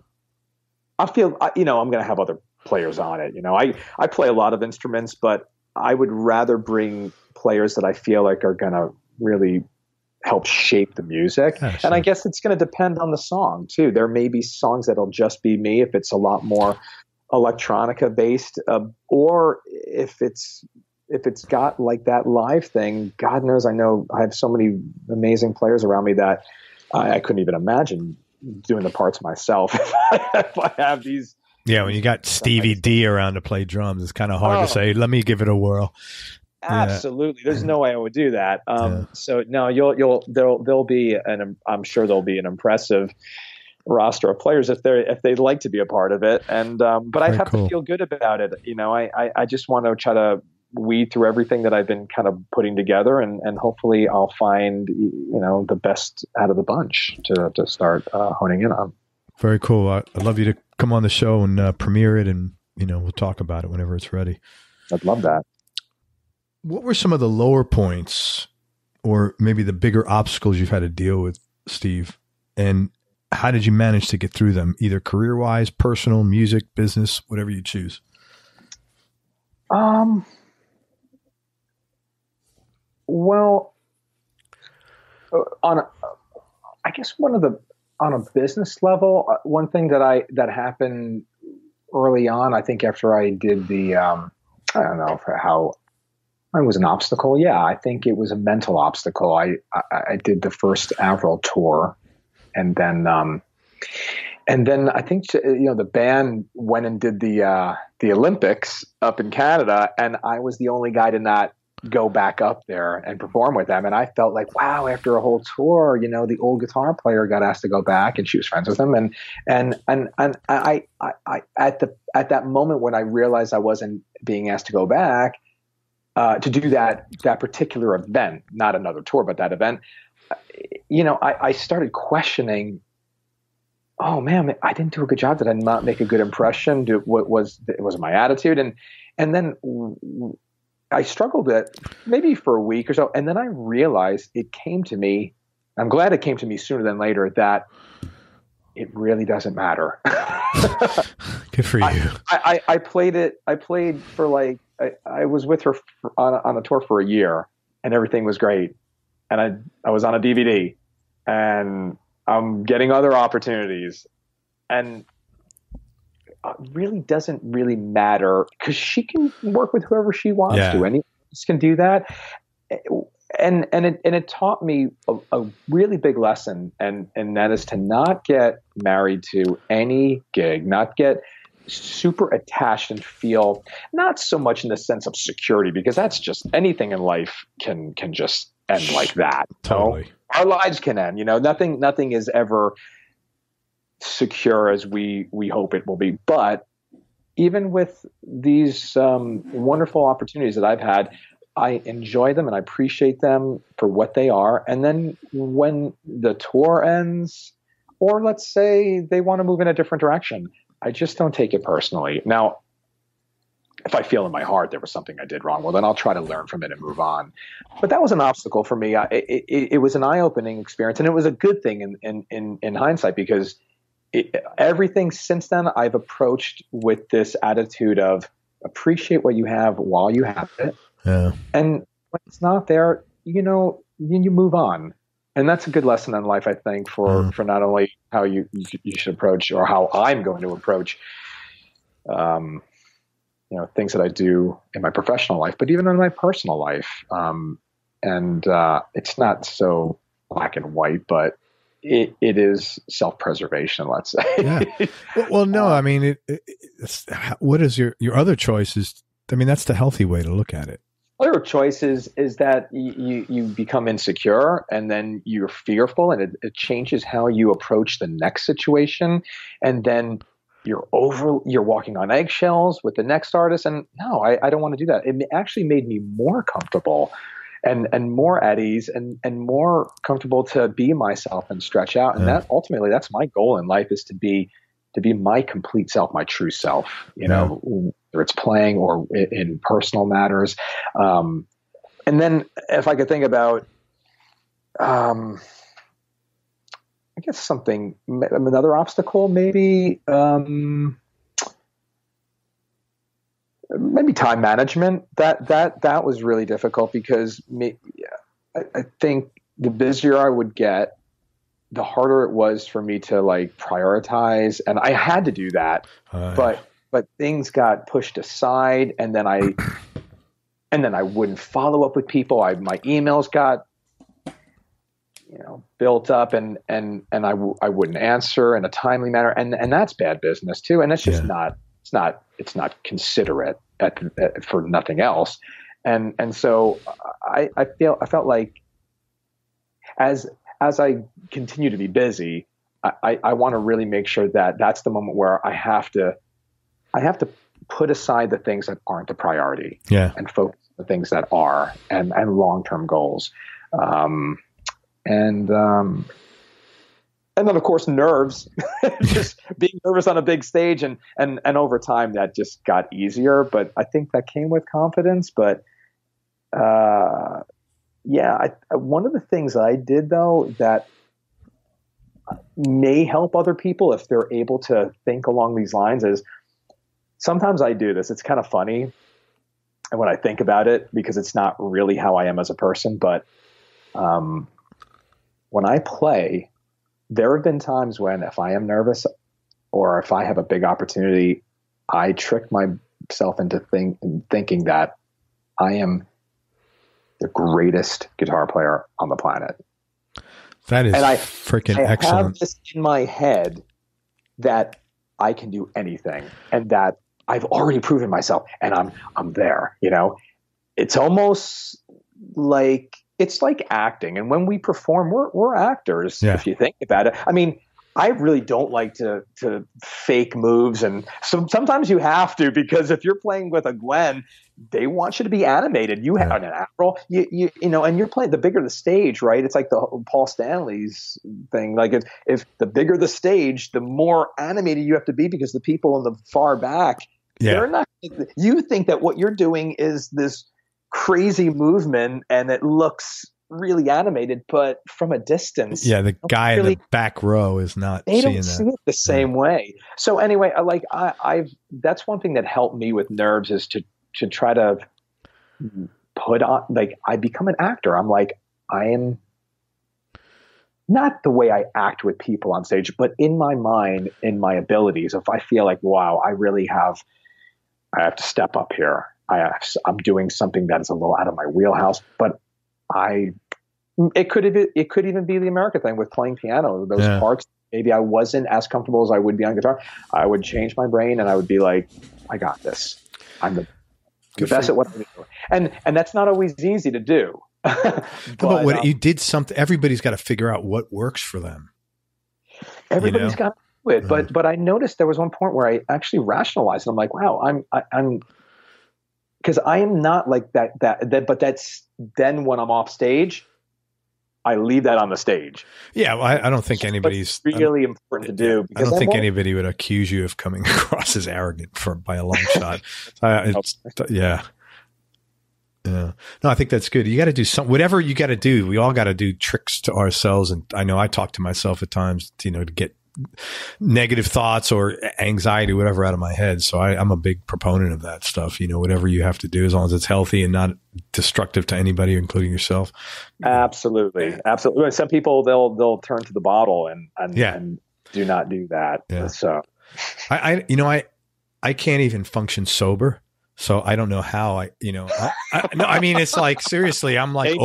have other players on it. I play a lot of instruments, but I would rather bring players that I feel like are going to really help shape the music. Yeah, sure. And I guess it's going to depend on the song too. There may be songs that'll just be me if it's a lot more electronica based, or if it's got like that live thing. God knows, I know I have so many amazing players around me that I couldn't even imagine doing the parts myself if I have these. Yeah, when you got Stevie D around to play drums, it's kind of hard to say, let me give it a whirl. Absolutely. There's no way I would do that. So no, there'll be I'm sure there'll be an impressive roster of players if they'd like to be a part of it. And, but I have to feel good about it. I just want to try to weed through everything that I've been kind of putting together, and hopefully I'll find, the best out of the bunch to start honing in on. Very cool. I'd love you to come on the show and premiere it, and, we'll talk about it whenever it's ready. I'd love that. What were some of the lower points, or maybe the bigger obstacles you've had to deal with, Steve? And how did you manage to get through them, either career-wise, personal, music, business, whatever you choose? Well, on a business level, one thing that happened early on, I think after I did the, I don't know how it was an obstacle. Yeah, I think it was a mental obstacle. I did the first Avril tour, and then I think the band went and did the Olympics up in Canada, and I was the only guy to not go back up there and perform with them. And I felt like, wow, after a whole tour, the old guitar player got asked to go back, and she was friends with him. And I at that moment when I realized I wasn't being asked to go back to do that particular event, not another tour, but that event, I started questioning, oh man, I didn't do a good job. Did I not make a good impression? What was my attitude? And then I struggled with it maybe for a week or so. And then I realized it came to me. I'm glad it came to me sooner than later that it really doesn't matter. Good for you. I played for like, I was with her on a tour for a year, and everything was great. And I was on a DVD, and I'm getting other opportunities, and it really doesn't really matter because she can work with whoever she wants to. Anyone else can do that. And it taught me a really big lesson, and that is to not get married to any gig, not get super attached and feel not so much in the sense of security, because that's just anything in life can just end like that. Totally. So our lives can end, nothing is ever secure as we hope it will be. But even with these wonderful opportunities that I've had, I enjoy them and I appreciate them for what they are. And then when the tour ends, or let's say they want to move in a different direction, I just don't take it personally. Now, if I feel in my heart there was something I did wrong, well, then I'll try to learn from it and move on. But that was an obstacle for me. It was an eye-opening experience, and it was a good thing in hindsight, because everything since then I've approached with this attitude of appreciate what you have while you have it. Yeah. And when it's not there, you move on. And that's a good lesson in life, I think, for not only how you should approach, or how I'm going to approach, things that I do in my professional life, but even in my personal life. And it's not so black and white, but it is self-preservation, let's say. Yeah. Well, no, I mean, what is your other choices? I mean, that's the healthy way to look at it. Other choices is that you become insecure, and then you're fearful, and it changes how you approach the next situation. And then you're walking on eggshells with the next artist. And no, I don't want to do that. It actually made me more comfortable and more at ease and more comfortable to be myself and stretch out. And that ultimately, that's my goal in life, is to be my complete self, my true self, whether it's playing or in personal matters. And then if I could think about, I guess another obstacle, maybe time management. That was really difficult, because I think the busier I would get, the harder it was for me to prioritize, and I had to do that, but things got pushed aside, and then I wouldn't follow up with people. My emails got built up, and I wouldn't answer in a timely manner, and that's bad business too. And it's just it's not considerate for nothing else. And so I felt like as I continue to be busy, I want to really make sure that that's the moment where I have to put aside the things that aren't the priority, and focus on the things that are, and long-term goals. And then of course nerves, just being nervous on a big stage, and over time that just got easier, but I think that came with confidence. But one of the things I did, though, that may help other people if they're able to think along these lines, is sometimes I do this. It's kind of funny, and when I think about it, because it's not really how I am as a person, but when I play, there have been times when, if I am nervous or if I have a big opportunity, I trick myself into thinking that I am the greatest guitar player on the planet. That is freaking excellent. I have this in my head that I can do anything, and that I've already proven myself, and I'm there. It's almost like, it's like acting. And when we perform, we're actors, if you think about it. I mean, I really don't like to fake moves, and sometimes you have to, because if you're playing with a Gwen, they want you to be animated. You have an Avril, and you're playing. The bigger the stage, right? It's like the Paul Stanley's thing. Like if the bigger the stage, the more animated you have to be, because the people in the far back, they're not. You think that what you're doing is this crazy movement, and it looks really animated, but from a distance. Yeah, the guy in the back row is not they seeing don't that. see it the same way. So anyway, I've that's one thing that helped me with nerves is to try to put on, like, I become an actor. I'm like, I am not the way I act with people on stage, but in my mind, in my abilities, if I feel like, wow, I have to step up here. I'm doing something that is a little out of my wheelhouse, but it could even be the America thing with playing piano. Those parts, maybe I wasn't as comfortable as I would be on guitar. I would change my brain and I would be like, I got this. I'm the best at what I'm doing. And that's not always easy to do. but what you did something, everybody's got to figure out what works for them. Everybody's got to do it. But I noticed there was one point where I actually rationalized. And I'm like, wow, I'm because I am not like that, but that's then when I'm off stage, I leave that on the stage. Yeah. Well, I don't think anybody's really important to do. I don't think anybody would accuse you of coming across as arrogant by a long shot. Yeah. Yeah. No, I think that's good. You got to do whatever you got to do. We all got to do tricks to ourselves. And I know I talk to myself at times, to get negative thoughts or anxiety, whatever, out of my head. So I'm a big proponent of that stuff. Whatever you have to do, as long as it's healthy and not destructive to anybody, including yourself. Absolutely. Absolutely. Some people, they'll turn to the bottle and do not do that. Yeah. So I can't even function sober. So I don't know how no, I mean, it's like, seriously, I'm like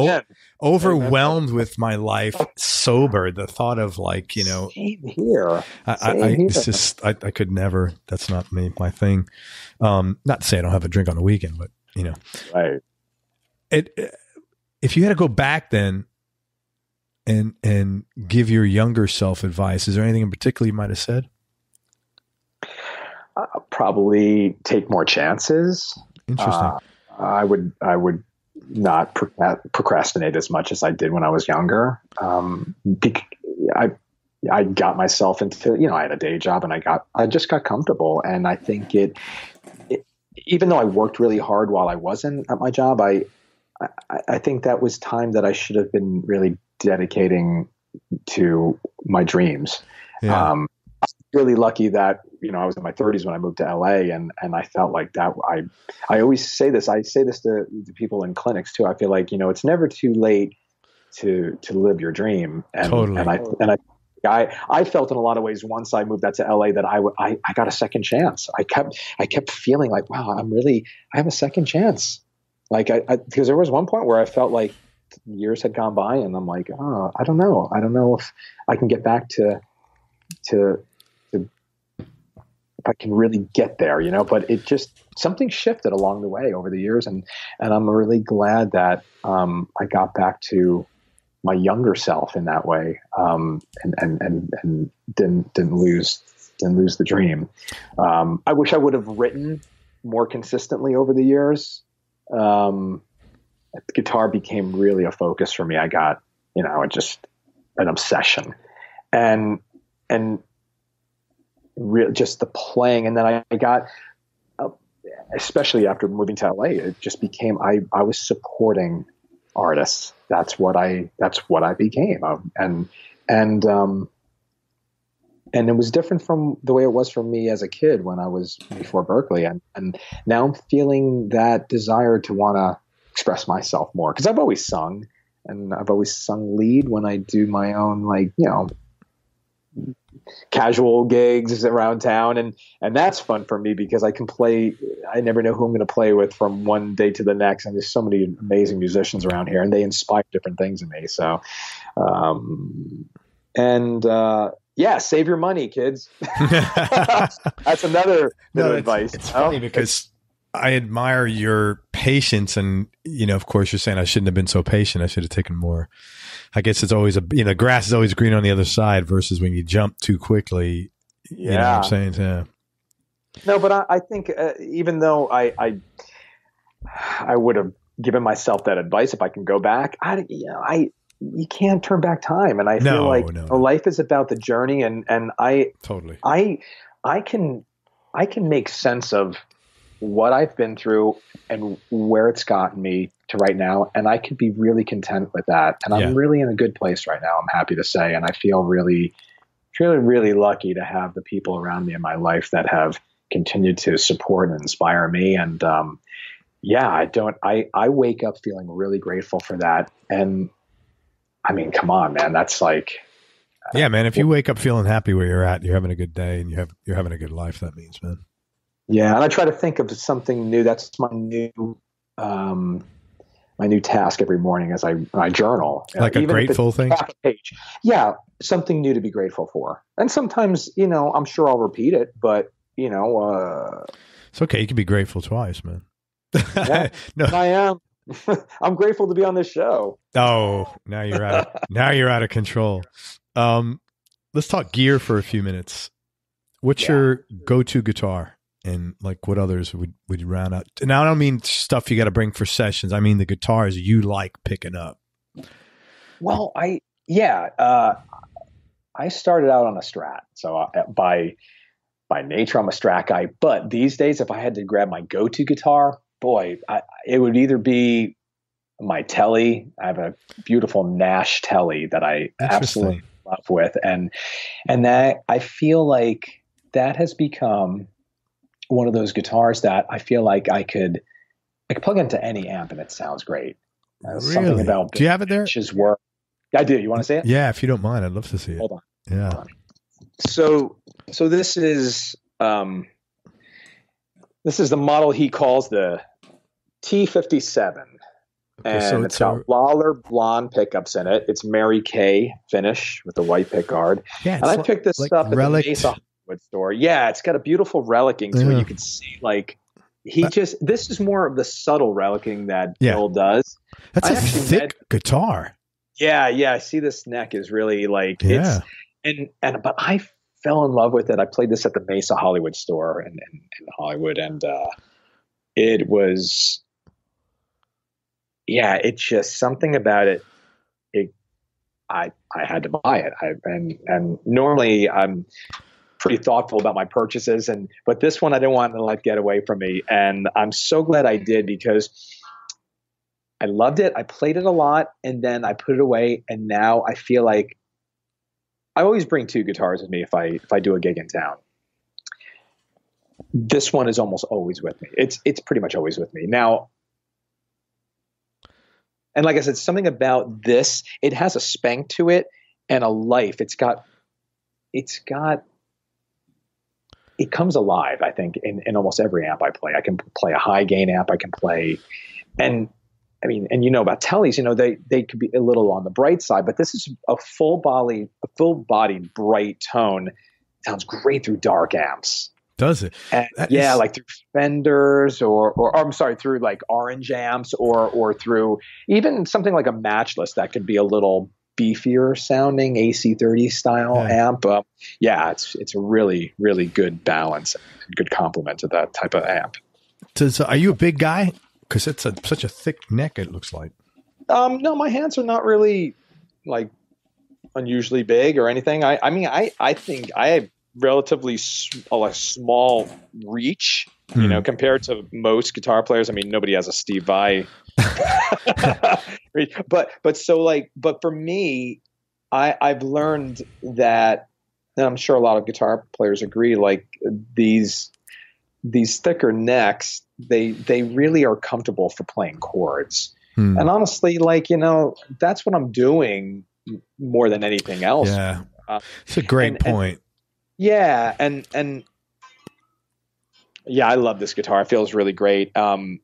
overwhelmed with my life sober. The thought of Same here. It's just, I could never, that's not my thing. Not to say I don't have a drink on the weekend, but right. If you had to go back then and give your younger self advice, is there anything in particular you might have said? Probably take more chances. Interesting. I would not procrastinate as much as I did when I was younger. I got myself into, I had a day job and I just got comfortable. And I think even though I worked really hard while I wasn't at my job, I think that was time that I should have been really dedicating to my dreams. Yeah. I'm really lucky that, I was in my 30s when I moved to LA and I felt like that. I always say this. I say this to people in clinics too. I feel like, it's never too late to live your dream. And, totally. I felt in a lot of ways once I moved out to LA that I got a second chance. I kept feeling like, wow, I have a second chance. Like because there was one point where I felt like years had gone by and I'm like, oh, I don't know if I can get back to if I can really get there, but it just, something shifted along the way over the years. And I'm really glad that, I got back to my younger self in that way. And didn't lose the dream. I wish I would have written more consistently over the years. Guitar became really a focus for me. I got, just an obsession and just the playing. And then I got, especially after moving to LA, it just became, I was supporting artists. That's what I became. And it was different from the way it was for me as a kid when I was before Berkeley. And now I'm feeling that desire to want to express myself more. Cause I've always sung and I've always sung lead when I do my own, casual gigs around town. And that's fun for me because I can play, I never know who I'm going to play with from one day to the next. And there's so many amazing musicians around here and they inspire different things in me. So, save your money, kids. That's another advice. It's funny because I admire your patience and, of course you're saying I shouldn't have been so patient. I should have taken more. I guess it's always grass is always green on the other side versus when you jump too quickly. You know what I'm saying? Yeah. No, but I think even though I would have given myself that advice if I can go back, you can't turn back time. And I feel like life is about the journey and I totally, I can make sense of what I've been through and where it's gotten me to right now. And I could be really content with that. And I'm really in a good place right now, I'm happy to say. And I feel really, really, really lucky to have the people around me in my life that have continued to support and inspire me. And I wake up feeling really grateful for that. And I mean, come on, man, that's like, yeah, man, if you wake up feeling happy where you're at, you're having a good day and you're having a good life, that means, man. Yeah. And I try to think of something new. That's my new task every morning as I journal. Like a grateful thing? Half a page. Yeah, something new to be grateful for. And sometimes, I'm sure I'll repeat it, but, it's okay. You can be grateful twice, man. Yeah, no. I am. I'm grateful to be on this show. Oh, now you're out of control. Let's talk gear for a few minutes. What's your go-to guitar? And like what others would you round out? Now, I don't mean stuff you got to bring for sessions. I mean the guitars you like picking up. Well, I started out on a Strat. So by nature, I'm a Strat guy. But these days, if I had to grab my go-to guitar, boy, it would either be my Telly. I have a beautiful Nash Telly that I absolutely love with. And that I feel like that has become one of those guitars that I feel like I could plug into any amp and it sounds great. Really? Something about do you have it there? Work. I do. You want to see it? Yeah, if you don't mind, I'd love to see it. Hold on. Yeah. Hold on. So this is the model he calls the T57. Okay, and it's got Lawler blonde pickups in it. It's Mary Kay finish with the white pickguard. Yeah, and I picked this up at the Mesa Hollywood store. Yeah, it's got a beautiful relicking to it. You can see this is more of the subtle relicking that Bill does. That's a thick guitar. Yeah. I see this neck is really but I fell in love with it. I played this at the Mesa Hollywood store in Hollywood, and it was. Yeah, it's just something about it. I had to buy it. And normally I'm pretty thoughtful about my purchases, but this one I didn't want to let get away from me, and I'm so glad I did because I loved it. I played it a lot, and then I put it away, and now I feel like I always bring two guitars with me if I do a gig in town. This one is almost always with me. It's pretty much always with me now. And like I said, something about this, it has a spank to it and a life. It comes alive, I think, in almost every amp I play. I can play a high gain amp. I can play, and about Tellys, they could be a little on the bright side, but this is a full bodied bright tone. Sounds great through dark amps. Does it? And, like through Fenders or I'm sorry, through like orange amps or through even something like a Matchless that could be a little beefier sounding AC30 style amp. It's a really, really good balance and good complement to that type of amp. Are you a big guy? Because it's such a thick neck, it looks like. No, my hands are not really like unusually big or anything. I think I have relatively small reach, compared to most guitar players. I mean, nobody has a Steve Vai, but for me, I've learned that, and I'm sure a lot of guitar players agree, like these thicker necks, they really are comfortable for playing chords. And honestly, that's what I'm doing more than anything else. Yeah. It's a great point. And I love this guitar. It feels really great. I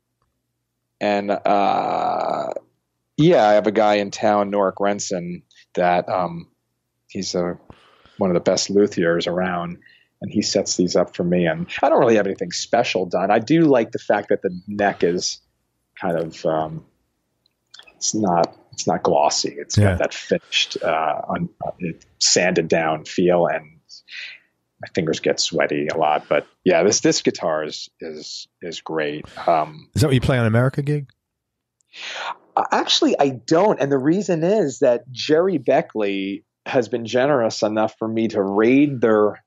have a guy in town, Norik Renson, that he's one of the best luthiers around, and he sets these up for me. And I don't really have anything special done. I do like the fact that the neck is kind of it's not glossy. It's got that finished, sanded down feel, and my fingers get sweaty a lot, but this guitar is great. Is that what you play on America gig? Actually, I don't. And the reason is that Jerry Berkeley has been generous enough for me to raid their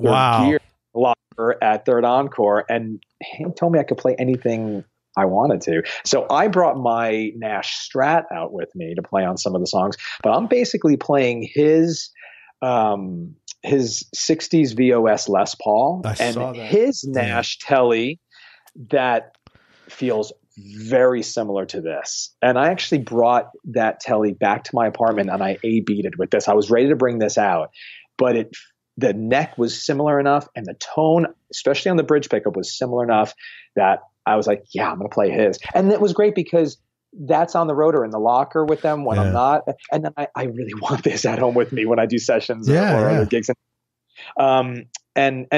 gear locker at Third Encore and he told me I could play anything I wanted to. So I brought my Nash Strat out with me to play on some of the songs, but I'm basically playing his 60s VOS Les Paul and his Nash Telly that feels very similar to this. And I actually brought that Telly back to my apartment and I A-B'd it with this. I was ready to bring this out, but the neck was similar enough and the tone, especially on the bridge pickup, was similar enough that I was like, yeah, I'm going to play his. And it was great because that's on the road or in the locker with them when I'm not. And then I really want this at home with me when I do sessions or other gigs. And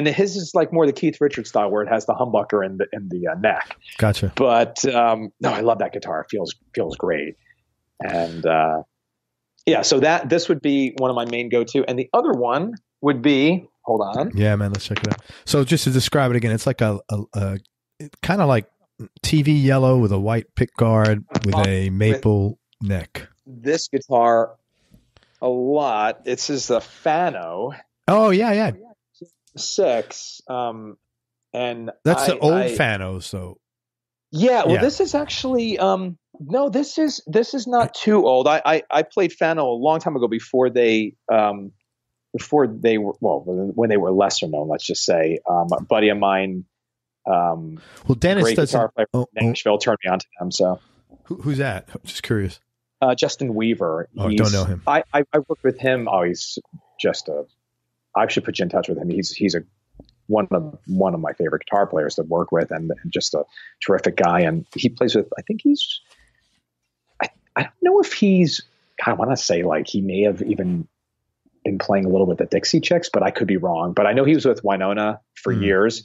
his is like more the Keith Richards style where it has the humbucker in the neck. Gotcha. But no, I love that guitar. It feels great. And so this would be one of my main go-to. And the other one would be, hold on. Yeah, man, let's check it out. So just to describe it again, it's like a kind of like TV yellow with a white pick guard with a maple neck. This guitar a lot. This is the Fano. Oh yeah. 6. And that's the old Fano. So yeah. Well, this is actually no. This is not too old. I played Fano a long time ago before they were when they were lesser known. Let's just say a buddy of mine. Well, Dennis great guitar player from Nashville turned me on to them. So who's that? I'm just curious. Justin Weaver. I don't know him. I worked with him. Oh, he's just I should put you in touch with him. He's one of my favorite guitar players to work with, and just a terrific guy. And he plays with. I think I don't know if he's. I want to say like he may have even been playing a little with the Dixie Chicks, but I could be wrong. But I know he was with Winona for years.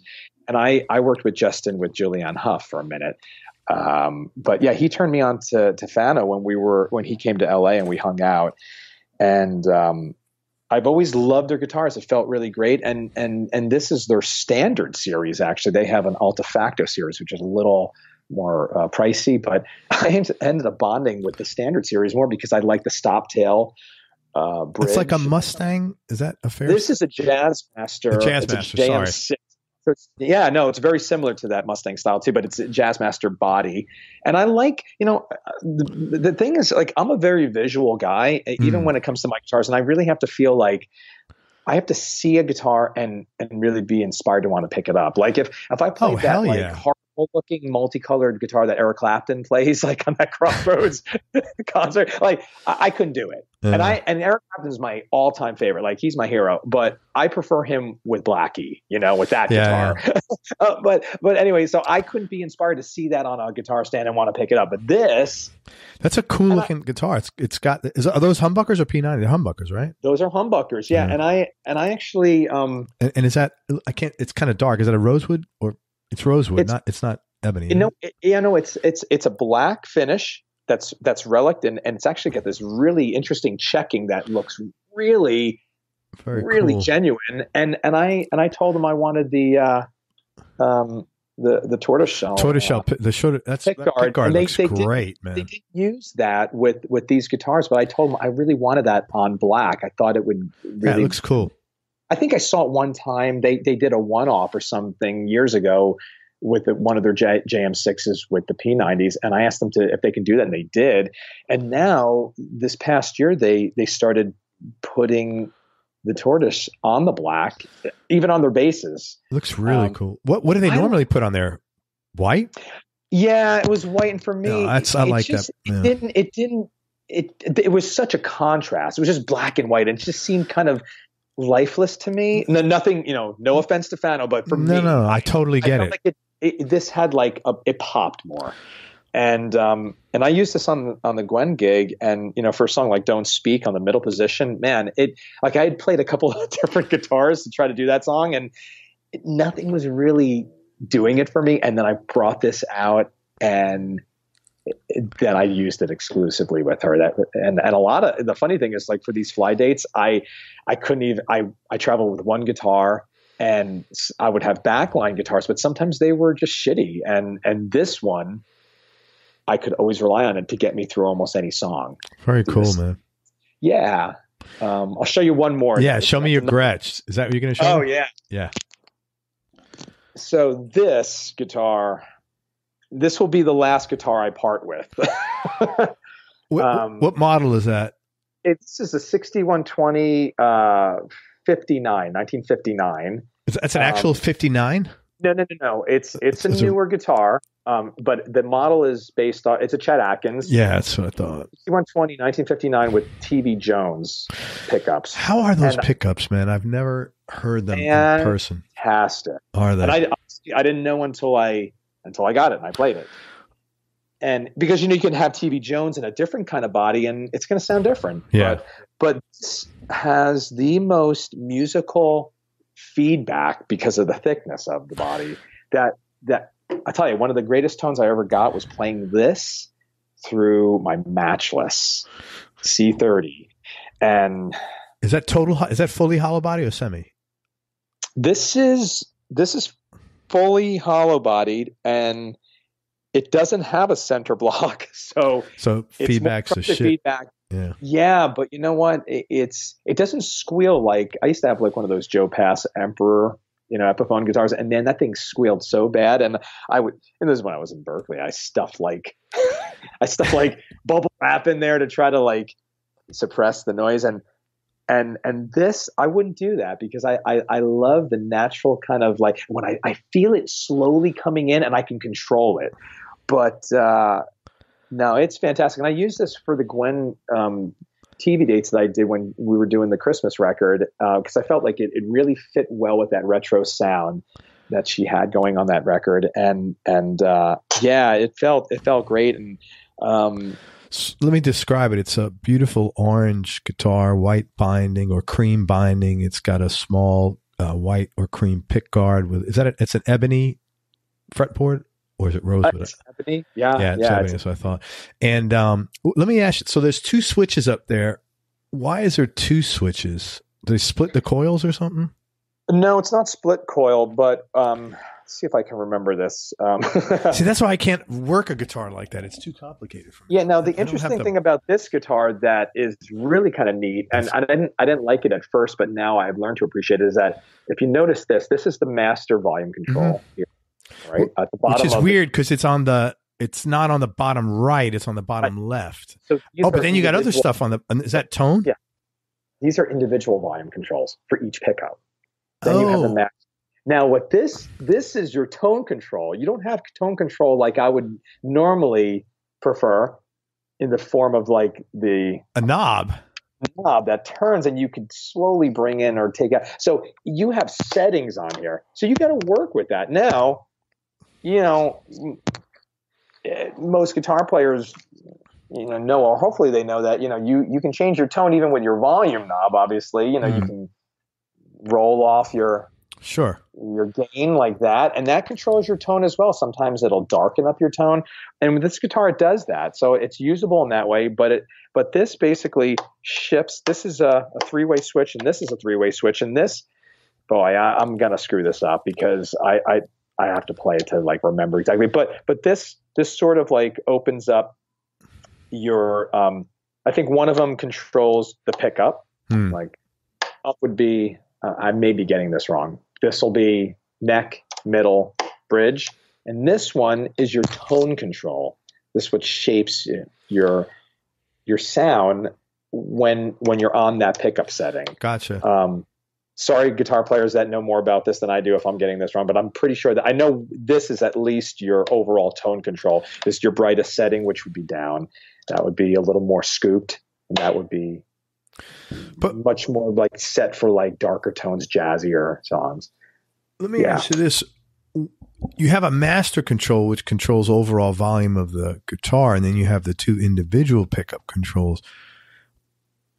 And I worked with Justin with Julianne Hough for a minute. But yeah, he turned me on to Fano when he came to LA and we hung out. And I've always loved their guitars. It felt really great. And this is their standard series. Actually, they have an Altafacto series, which is a little more pricey, but I ended up bonding with the standard series more because I like the stop tail bridge. It's like a Mustang. Is that a fair? This is a Jazzmaster. A Jazzmaster, sorry. So it's very similar to that Mustang style too, but it's a Jazzmaster body. And I like, the thing is, like, I'm a very visual guy, even when it comes to my guitars, and I really have to feel like I have to see a guitar and really be inspired to want to pick it up. Like if I played looking multicolored guitar that Eric Clapton plays like on that Crossroads concert, like I couldn't do it. And Eric Clapton's my all-time favorite. Like he's my hero, but I prefer him with Blackie, with that guitar. Yeah. But anyway, so I couldn't be inspired to see that on a guitar stand and want to pick it up. But that's a cool looking guitar. It's got, are those humbuckers or P90? They're humbuckers, right? Those are humbuckers. Yeah. And I actually, and is that, it's kind of dark. Is that a rosewood or it's rosewood? It's not ebony. It's a black finish. That's relic and it's actually got this really interesting checking that looks really cool. Genuine. And I told them I wanted the tortoiseshell. The shorter pick guard looks great, man. They didn't use that with these guitars, but I told them I really wanted that on black. I thought it would really. It looks cool. I think I saw it one time. They did a one-off or something years ago with one of their JM6s with the P90s. And I asked them if they can do that, and they did. And now this past year, they started putting the tortoise on the black, even on their basses. It looks really cool. What do they normally put on there? White? Yeah, it was white. And for me, I like that. Yeah. It was such a contrast. It was just black and white. And it just seemed kind of lifeless to me. Nothing, no offense to Fano, but for me, I totally get it. Like this had like it popped more, and I used this on the Gwen gig, and for a song like "Don't Speak" on the middle position, man, I had played a couple of different guitars to try to do that song, and nothing was really doing it for me. And then I brought this out, and then I used it exclusively with her. And a lot of the funny thing is, like, for these fly dates, I couldn't even. I traveled with one guitar. And I would have backline guitars, but sometimes they were just shitty. And this one, I could always rely on it to get me through almost any song. Very cool, man. Yeah. I'll show you one more. Yeah, show me your Gretsch. Is that what you're going to show me? Oh, yeah. Yeah. So this guitar, this will be the last guitar I part with. What model is that? This is a 6120 1959. That's an actual 59? No. It's a newer guitar, but the model is based on, it's a Chet Atkins. Yeah, that's what I thought. 6120 1959 with T.B. Jones pickups. How are those pickups, man? I've never heard them in person. Fantastic. Are they? And I didn't know until I got it and I played it. And because, you can have T.B. Jones in a different kind of body and it's going to sound different. Yeah. But this has the most musical feedback because of the thickness of the body that I tell you, one of the greatest tones I ever got was playing this through my Matchless C30. And is that fully hollow body or semi? This is fully hollow bodied, and it doesn't have a center block. So feedback's a shit. Feedback. Yeah, but you know what? It doesn't squeal like I used to have, like one of those Joe Pass Emperor, Epiphone guitars, and man, that thing squealed so bad. And this is when I was in Berkeley, I stuffed like bubble wrap in there to try to like suppress the noise. And this, I wouldn't do that because I love the natural kind of like when I feel it slowly coming in and I can control it. But no, it's fantastic. And I use this for the Gwen TV dates that I did when we were doing the Christmas record because I felt like it really fit well with that retro sound that she had going on that record. And yeah, it felt great. And let me describe it. It's a beautiful orange guitar, white binding or cream binding. It's got a small white or cream pick guard with. It's an ebony fretboard, or is it rosewood? It's ebony. Yeah, it's ebony. That's what I thought. And let me ask you. So there's two switches up there. Why is there two switches? Do they split the coils or something? No, it's not split coil, but let's see if I can remember this. See, that's why I can't work a guitar like that. It's too complicated for me. Yeah, no, the interesting thing about this guitar that is really kind of neat, and I didn't like it at first, but now I've learned to appreciate it, is that if you notice this is the master volume control here, right? At the bottom. Which is weird because it's not on the bottom right, it's on the bottom left. So but then you got other stuff is that tone? Yeah. These are individual volume controls for each pickup. Then you have the master. Now, what this is your tone control. You don't have tone control like I would normally prefer in the form of like a knob that turns and you can slowly bring in or take out. So you have settings on here. So you got to work with that. Now, most guitar players, know, or hopefully they know that, you can change your tone even with your volume knob, obviously. You can roll off your gain like that, and that controls your tone as well. Sometimes it'll darken up your tone, and with this guitar it does that, so it's usable in that way. But this basically shifts. This is a three-way switch, and this is a three-way switch, and this, boy, I'm gonna screw this up because I have to play it to like remember exactly. But this sort of like opens up your I think one of them controls the pickup. Like up would be I may be getting this wrong. This will be neck, middle, bridge. And this one is your tone control. This is what shapes your sound when you're on that pickup setting. Gotcha. Sorry, guitar players that know more about this than I do if I'm getting this wrong, but I'm pretty sure that I know this is at least your overall tone control. This is your brightest setting, which would be down. That would be a little more scooped, and that would be much more like set for like darker tones, jazzier songs. Let me ask you this. You have a master control, which controls overall volume of the guitar, and then you have the two individual pickup controls.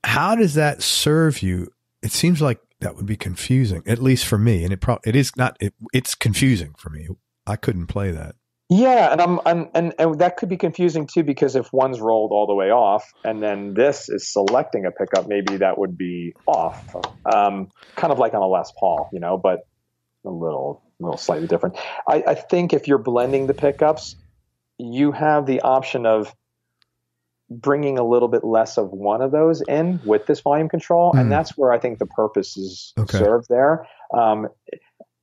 How does that serve you? It seems like that would be confusing, at least for me. And it is not, it's confusing for me. I couldn't play that. Yeah, and that could be confusing too, because if one's rolled all the way off and then this is selecting a pickup, maybe that would be off. Kind of like on a Les Paul, but a little slightly different. I think if you're blending the pickups, you have the option of bringing a little bit less of one of those in with this volume control, and that's where I think the purpose is served there.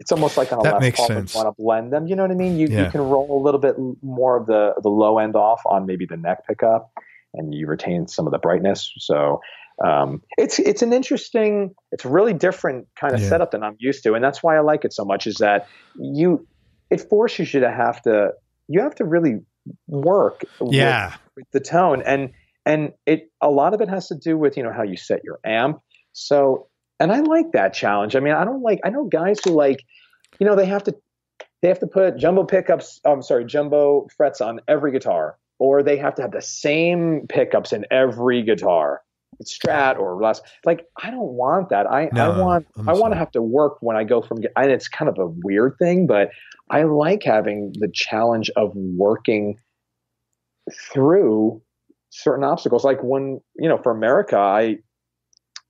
it's almost like on a that Les makes Paul, sense. you want to blend them. You know what I mean? You can roll a little bit more of the low end off on maybe the neck pickup, and you retain some of the brightness. So it's an interesting, it's a really different kind of setup than I'm used to, and that's why I like it so much. Is that it forces you to have to really work with the tone, and a lot of it has to do with how you set your amp. So, and I like that challenge. I mean, I know guys who they have to put jumbo frets on every guitar, or they have to have the same pickups in every guitar, Strat or less. Like, I don't want that. I want to have to work when I go from, and it's kind of a weird thing, but I like having the challenge of working through certain obstacles. Like when, for America,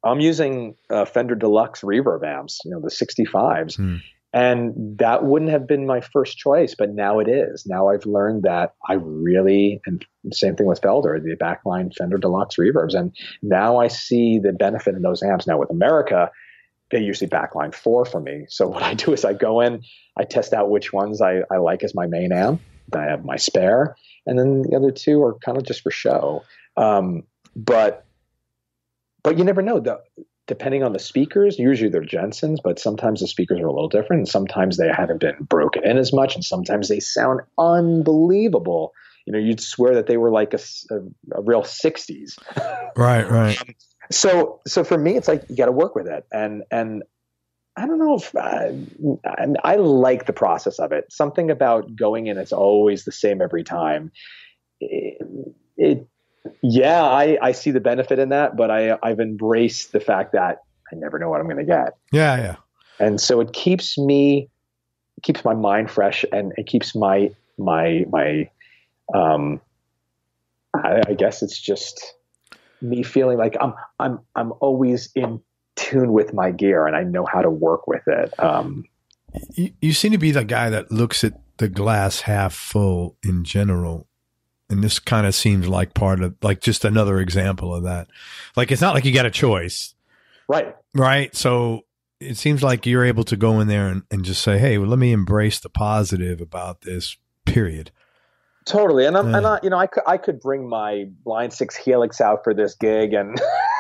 I'm using Fender Deluxe reverb amps, the 65s. And that wouldn't have been my first choice, but now it is. Now I've learned that and same thing with Felder, the backline Fender Deluxe reverbs. And now I see the benefit in those amps. Now with America, they usually backline 4 for me. So what I do is I go in, I test out which ones I like as my main amp. I have my spare, and then the other 2 are kind of just for show. But you never know, depending on the speakers. Usually they're Jensen's, but sometimes the speakers are a little different, and sometimes they haven't been broken in as much, and sometimes they sound unbelievable. You'd swear that they were like a real 60s. Right. So for me, it's like you got to work with it, and I don't know if I like the process of it. Something about going in, it's always the same every time. I see the benefit in that, but I've embraced the fact that I never know what I'm going to get. Yeah. And so it keeps my mind fresh, and it keeps my I guess it's just me feeling like I'm always in tune with my gear, and I know how to work with it. You seem to be the guy that looks at the glass half full in general. And this kind of seems like part of, like, just another example of that. Like, it's not like you got a choice. Right. So it seems like you're able to go in there and just say, hey, well, let me embrace the positive about this, period. Totally. And I could bring my Line 6 Helix out for this gig and,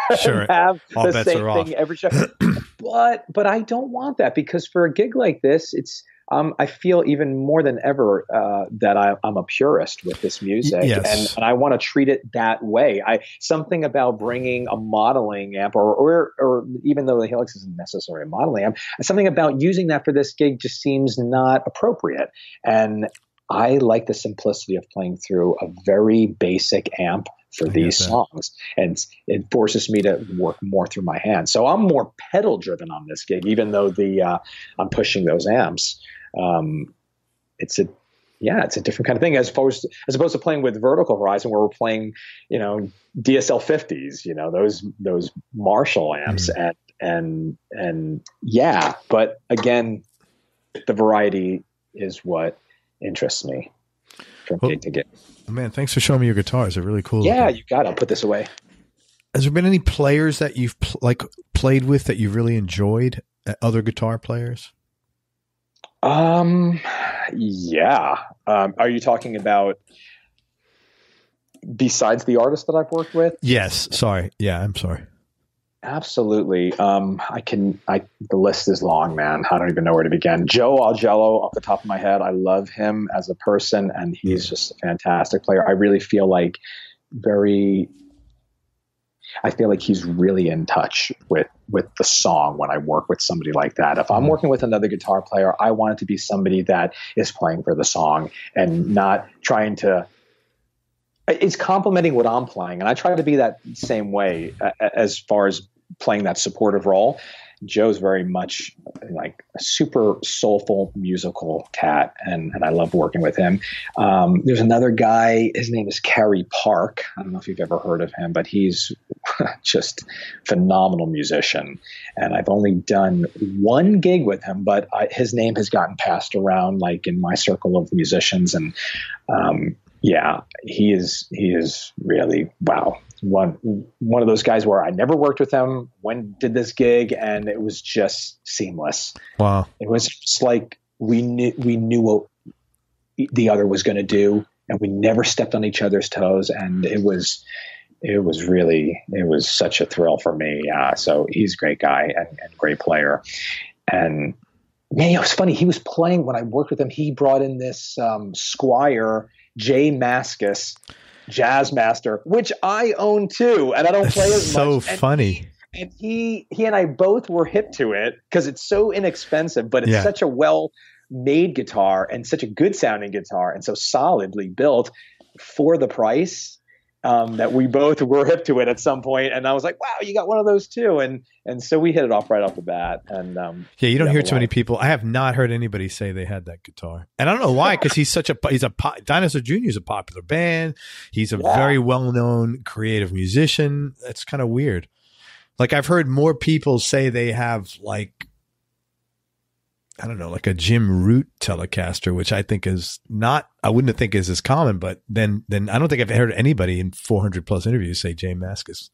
and have all the same thing every show. But I don't want that, because for a gig like this, it's, I feel even more than ever that I'm a purist with this music, and I want to treat it that way. Something about bringing a modeling amp, or even though the Helix isn't necessarily a modeling amp, something about using that for this gig just seems not appropriate. And I like the simplicity of playing through a very basic amp for these songs, and it forces me to work more through my hands. So I'm more pedal driven on this gig, even though I'm pushing those amps. It's a different kind of thing as opposed to playing with Vertical Horizon, where we're playing, DSL 50s, those Marshall amps, but again, the variety is what interests me from gig to gig. Man, thanks for showing me your guitars. They're really cool. Yeah, you got it. I'll put this away. Has there been any players that you've played with that you've really enjoyed? Other guitar players? Yeah. Are you talking about besides the artists that I've worked with? Yes. Sorry. Yeah, I'm sorry. Absolutely. The list is long, man. I don't even know where to begin. Joe Augello, off the top of my head, I love him as a person, and he's just a fantastic player. I really feel like he's really in touch with the song when I work with somebody like that. If I'm working with another guitar player, I want it to be somebody that is playing for the song and not trying to, it's complimenting what I'm playing. And I try to be that same way as far as playing that supportive role. Joe's very much like a super soulful musical cat, and I love working with him. There's another guy, his name is Carey Park. I don't know if you've ever heard of him, but he's just phenomenal musician. And I've only done one gig with him, but his name has gotten passed around like in my circle of musicians. And Yeah, he is really, wow. One of those guys where I never worked with him, did this gig, and it was just seamless. Wow. It was just like we knew what the other was going to do, and we never stepped on each other's toes, and it was such a thrill for me. So he's a great guy and great player. And man, it was funny. He was playing when I worked with him. He brought in this Squire Jay Mascis Jazz Master, which I own too, and I don't play as much. So funny. And he and I both were hip to it because it's so inexpensive, but it's such a well-made guitar and such a good sounding guitar and so solidly built for the price. That we both were hip to it at some point, and I was like, "Wow, you got one of those too!" And so we hit it off right off the bat. And you don't hear too many people. I have not heard anybody say they had that guitar, and I don't know why, because he's Dinosaur Jr. is a popular band. He's a very well-known creative musician. That's kind of weird. Like I've heard more people say they have like, I don't know, like a Jim Root Telecaster, which I think is not, I wouldn't think is as common, but then I don't think I've heard anybody in 400 plus interviews say Jay Mascis.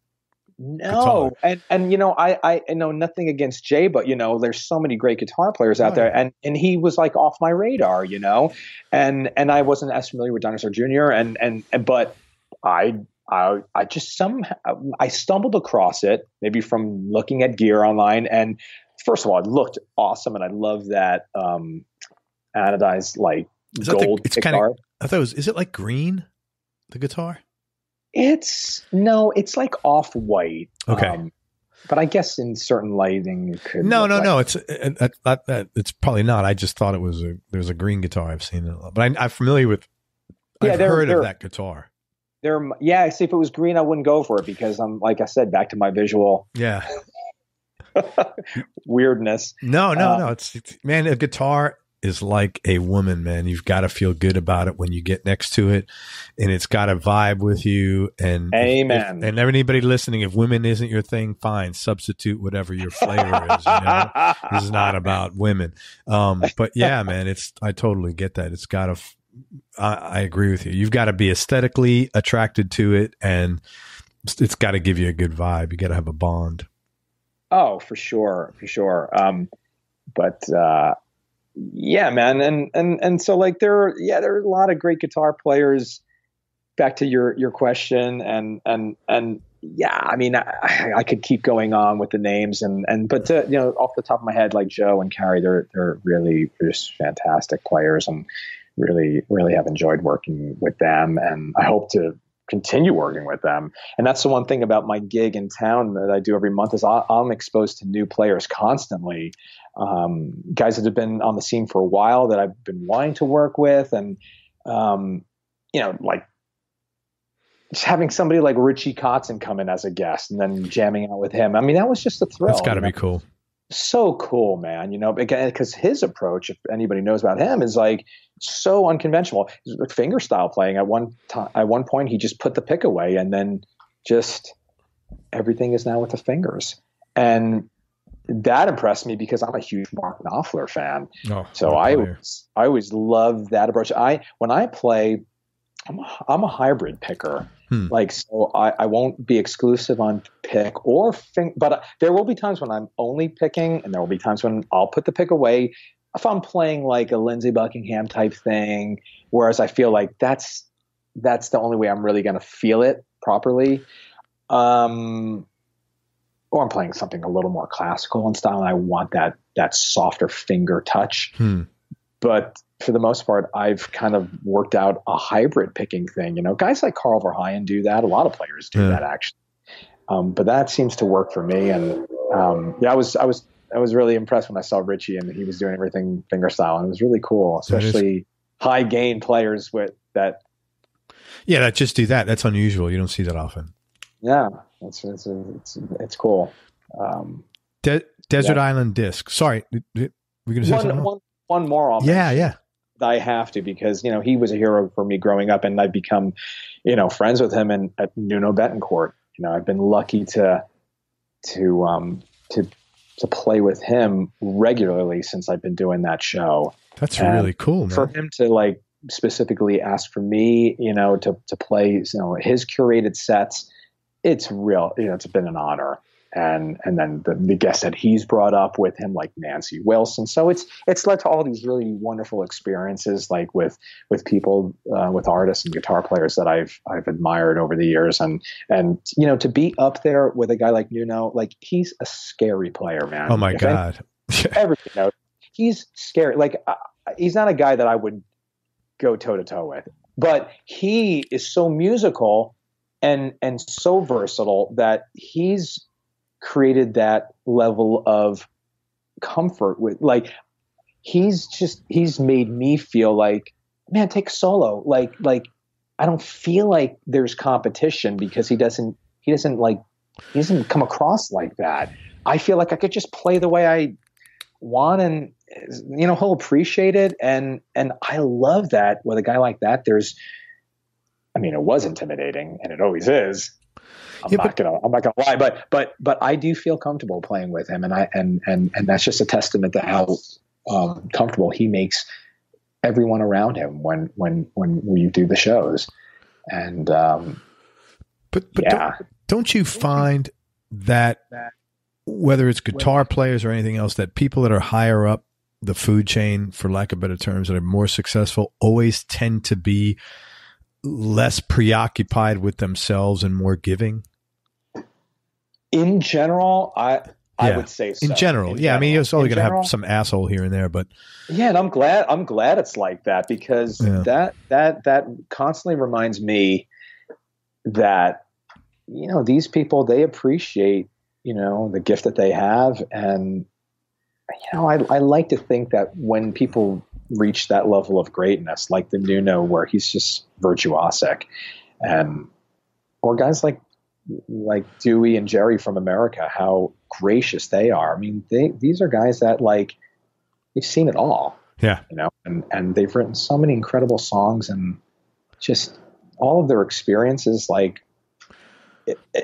No. Guitar. And, you know, I know nothing against Jay, but you know, there's so many great guitar players out there, and he was like off my radar, you know, and I wasn't as familiar with Dinosaur Jr. But I just somehow, I stumbled across it, maybe from looking at gear online, and first of all, it looked awesome, and I love that anodized like gold guitar. I thought is it like green, the guitar? It's like off white. Okay, but I guess in certain lighting it could. No. It's probably not. I just thought there's a green guitar. I've seen it a lot, but I'm familiar with. I've heard of that guitar. See, if it was green, I wouldn't go for it because I'm, like I said, back to my visual. Yeah. Weirdness. No. It's man, a guitar is like a woman, man. You've got to feel good about it when you get next to it, and it's got to vibe with you. And amen. And anybody listening, if women isn't your thing, fine, substitute whatever your flavor is. You know, this is not about women. But yeah, man, I totally get that. It's got to. I agree with you. You've got to be aesthetically attracted to it, and it's got to give you a good vibe. You got to have a bond. Oh, for sure. Yeah, man. And so like there are a lot of great guitar players. Back to your question, and yeah, I mean, I could keep going on with the names, but you know, off the top of my head, like Joe and Carrie, they're really just fantastic players, and really have enjoyed working with them, and I hope to continue working with them. And that's the one thing about my gig in town that I do every month is I'm exposed to new players constantly, guys that have been on the scene for a while that I've been wanting to work with, and you know, like just having somebody like Richie Kotzen come in as a guest and then jamming out with him. I mean, that was just a thrill. That's got to be cool. So cool, man. You know, because his approach, if anybody knows about him, is like so unconventional. Like finger style playing. At one point, he just put the pick away, and then just everything is now with the fingers. And that impressed me because I'm a huge Mark Knopfler fan. So I always love that approach. When I play, I'm a hybrid picker. Like, so I won't be exclusive on pick or but there will be times when I'm only picking, and there will be times when I'll put the pick away if I'm playing like a Lindsey Buckingham type thing, whereas I feel like that's the only way I'm really going to feel it properly. Or I'm playing something a little more classical in style, and I want that softer finger touch. But for the most part, I've kind of worked out a hybrid picking thing. You know, guys like Carl Verheyen do that. A lot of players do that actually. But that seems to work for me. And I was really impressed when I saw Richie and he was doing everything finger style, and it was really cool, especially high gain players with that. Yeah, that just do that. That's unusual. You don't see that often. Yeah, it's cool. Desert Island Disc. Sorry, we're going to say something. One more on yeah. I have to, because, you know, he was a hero for me growing up, and I've become, you know, friends with him at Nuno Betancourt. You know, I've been lucky to play with him regularly since I've been doing that show. That's really cool, man. For him to like specifically asked for me, to play, his curated sets, it's real, it's been an honor. And then the guests that he's brought up with him, like Nancy Wilson. So it's led to all these really wonderful experiences, like with people, with artists and guitar players that I've admired over the years. And to be up there with a guy like Nuno, like he's a scary player, man. Oh my God. Everything knows. He's scary. Like he's not a guy that I would go toe to toe with, but he is so musical and so versatile that he's created that level of comfort with, like, he's made me feel like, man, take a solo. Like I don't feel like there's competition because he doesn't come across like that. I feel like I could just play the way I want, and he'll appreciate it. And I love that with a guy like that. It was intimidating, and it always is. I'm not gonna lie, but I do feel comfortable playing with him, and that's just a testament to how comfortable he makes everyone around him when we do the shows. And but yeah, don't you find that whether it's guitar players or anything else, that people that are higher up the food chain, for lack of better terms, that are more successful, always tend to be less preoccupied with themselves and more giving? In general, I would say so. In general. I mean, you're always going to have some asshole here and there, but yeah, and I'm glad it's like that, because that constantly reminds me that, these people, they appreciate, the gift that they have. And, I like to think that when people reach that level of greatness, like the Nuno, where he's just virtuosic, or guys like Dewey and Jerry from America, how gracious they are. I mean, these are guys that, like, they've seen it all. Yeah. And they've written so many incredible songs, and just all of their experiences, like,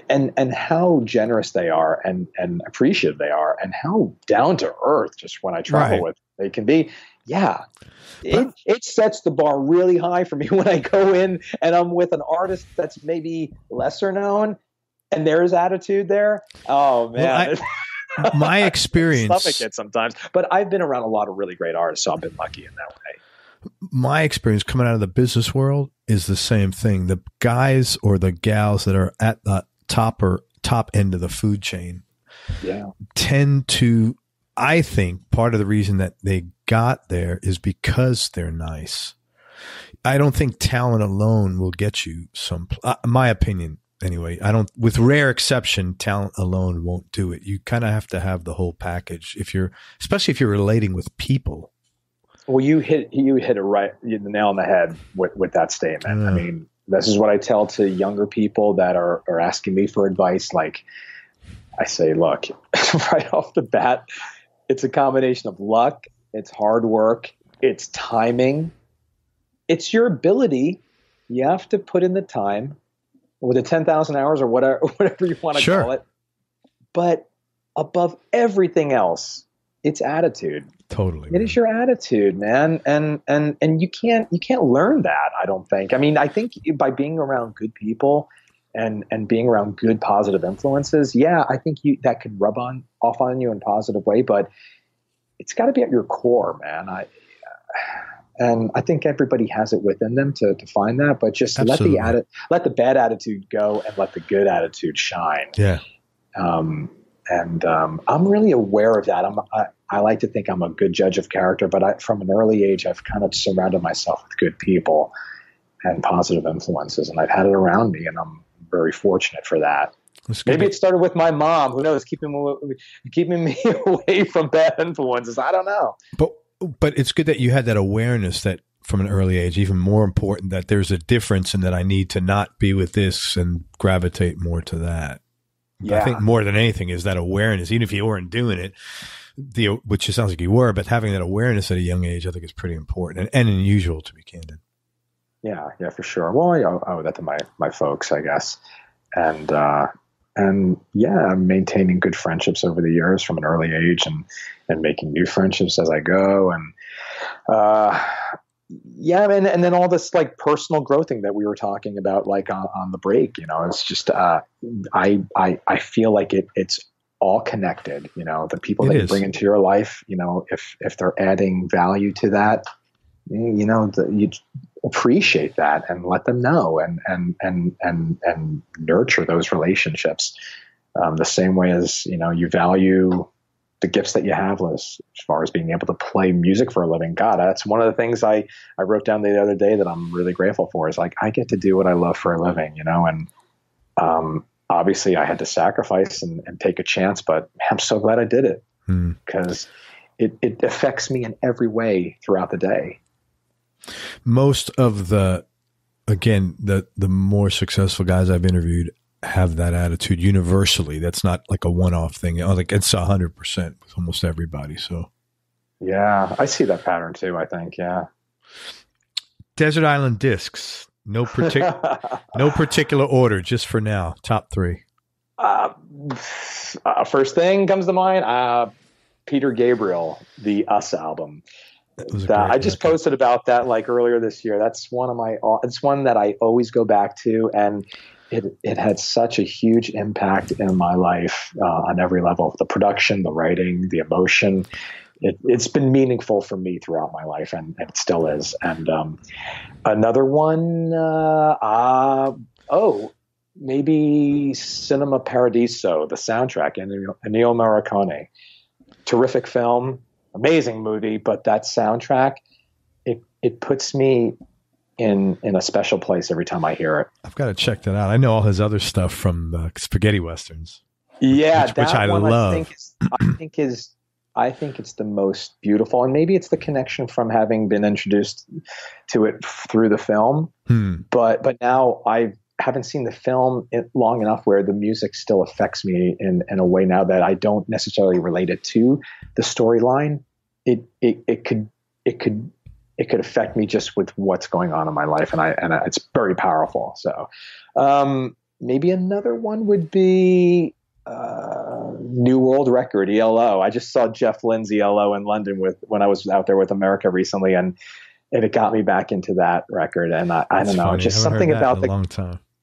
and how generous they are, and appreciative they are, and how down to earth, just when I travel with, they can be. Yeah. It sets the bar really high for me when I go in and I'm with an artist that's maybe lesser known, and there's attitude there. Oh man. Well, my experience, stomach it sometimes, but I've been around a lot of really great artists, so I've been lucky in that way. My experience coming out of the business world is the same thing. The guys or the gals that are at the top end of the food chain tend to, I think part of the reason that they got there is because they're nice. I don't think talent alone will get you my opinion anyway. With rare exception, talent alone won't do it. You kind of have to have the whole package especially if you're relating with people. Well, you hit it right, the nail on the head with that statement. I mean, this is what I tell to younger people that are asking me for advice. Like, I say, look, right off the bat, it's a combination of luck, it's hard work, it's timing, it's your ability. You have to put in the time with the 10,000 hours or whatever you want to call it. But above everything else, it's attitude. Totally. It is your attitude, man. And you can't learn that, I don't think. I mean, I think by being around good people and being around good positive influences, I think that could rub off on you in a positive way, but it's got to be at your core, man. And I think everybody has it within them to find that, but just let the bad attitude go and let the good attitude shine. Yeah. I'm really aware of that. I like to think I'm a good judge of character, but from an early age, I've kind of surrounded myself with good people and positive influences, and I've had it around me, and I'm very fortunate for that. Maybe it started with my mom. Who knows? Keeping me away from bad influences. I don't know. But it's good that you had that awareness that from an early age, even more important, that there's a difference and that I need to not be with this and gravitate more to that. Yeah. I think more than anything is that awareness, even if you weren't doing it, which it sounds like you were, but having that awareness at a young age, I think is pretty important and unusual, to be candid. Yeah, for sure. Well, I owe that to my folks, I guess. And I'm maintaining good friendships over the years from an early age and making new friendships as I go. And yeah, and then all this like personal growth thing that we were talking about, like on the break, it's just, I feel like it's all connected, the people that you bring into your life, if they're adding value to that, you appreciate that and let them know and nurture those relationships, the same way as, you value the gifts that you have, as far as being able to play music for a living. God, that's one of the things I wrote down the other day that I'm really grateful for, is like, I get to do what I love for a living, and obviously I had to sacrifice and take a chance, but I'm so glad I did it, because it affects me in every way throughout the day. Most of the more successful guys I've interviewed have that attitude universally. That's not like a one-off thing. Like it's 100% with almost everybody. So yeah, I see that pattern too, I think. Yeah. Desert Island Discs. No particular order, just for now. Top 3. First thing comes to mind, Peter Gabriel, the Us album. I just posted about that like earlier this year. That's it's one that I always go back to, and it had such a huge impact in my life, on every level. The production, the writing, the emotion. It's been meaningful for me throughout my life, and it still is. And another one, maybe Cinema Paradiso, the soundtrack, Ennio Morricone. Terrific film, amazing movie, but that soundtrack, it puts me in a special place every time I hear it. I've got to check that out. I know all his other stuff from spaghetti westerns. Yeah, which I love. I think it's the most beautiful, and maybe it's the connection from having been introduced to it through the film. But now I haven't seen the film long enough where the music still affects me in a way now that I don't necessarily relate it to the storyline. It could affect me just with what's going on in my life, and it's very powerful. So maybe another one would be New World Record, ELO. I just saw Jeff Lynne's ELO in London when I was out there with America recently, and it got me back into that record. And I don't know, funny. Just something about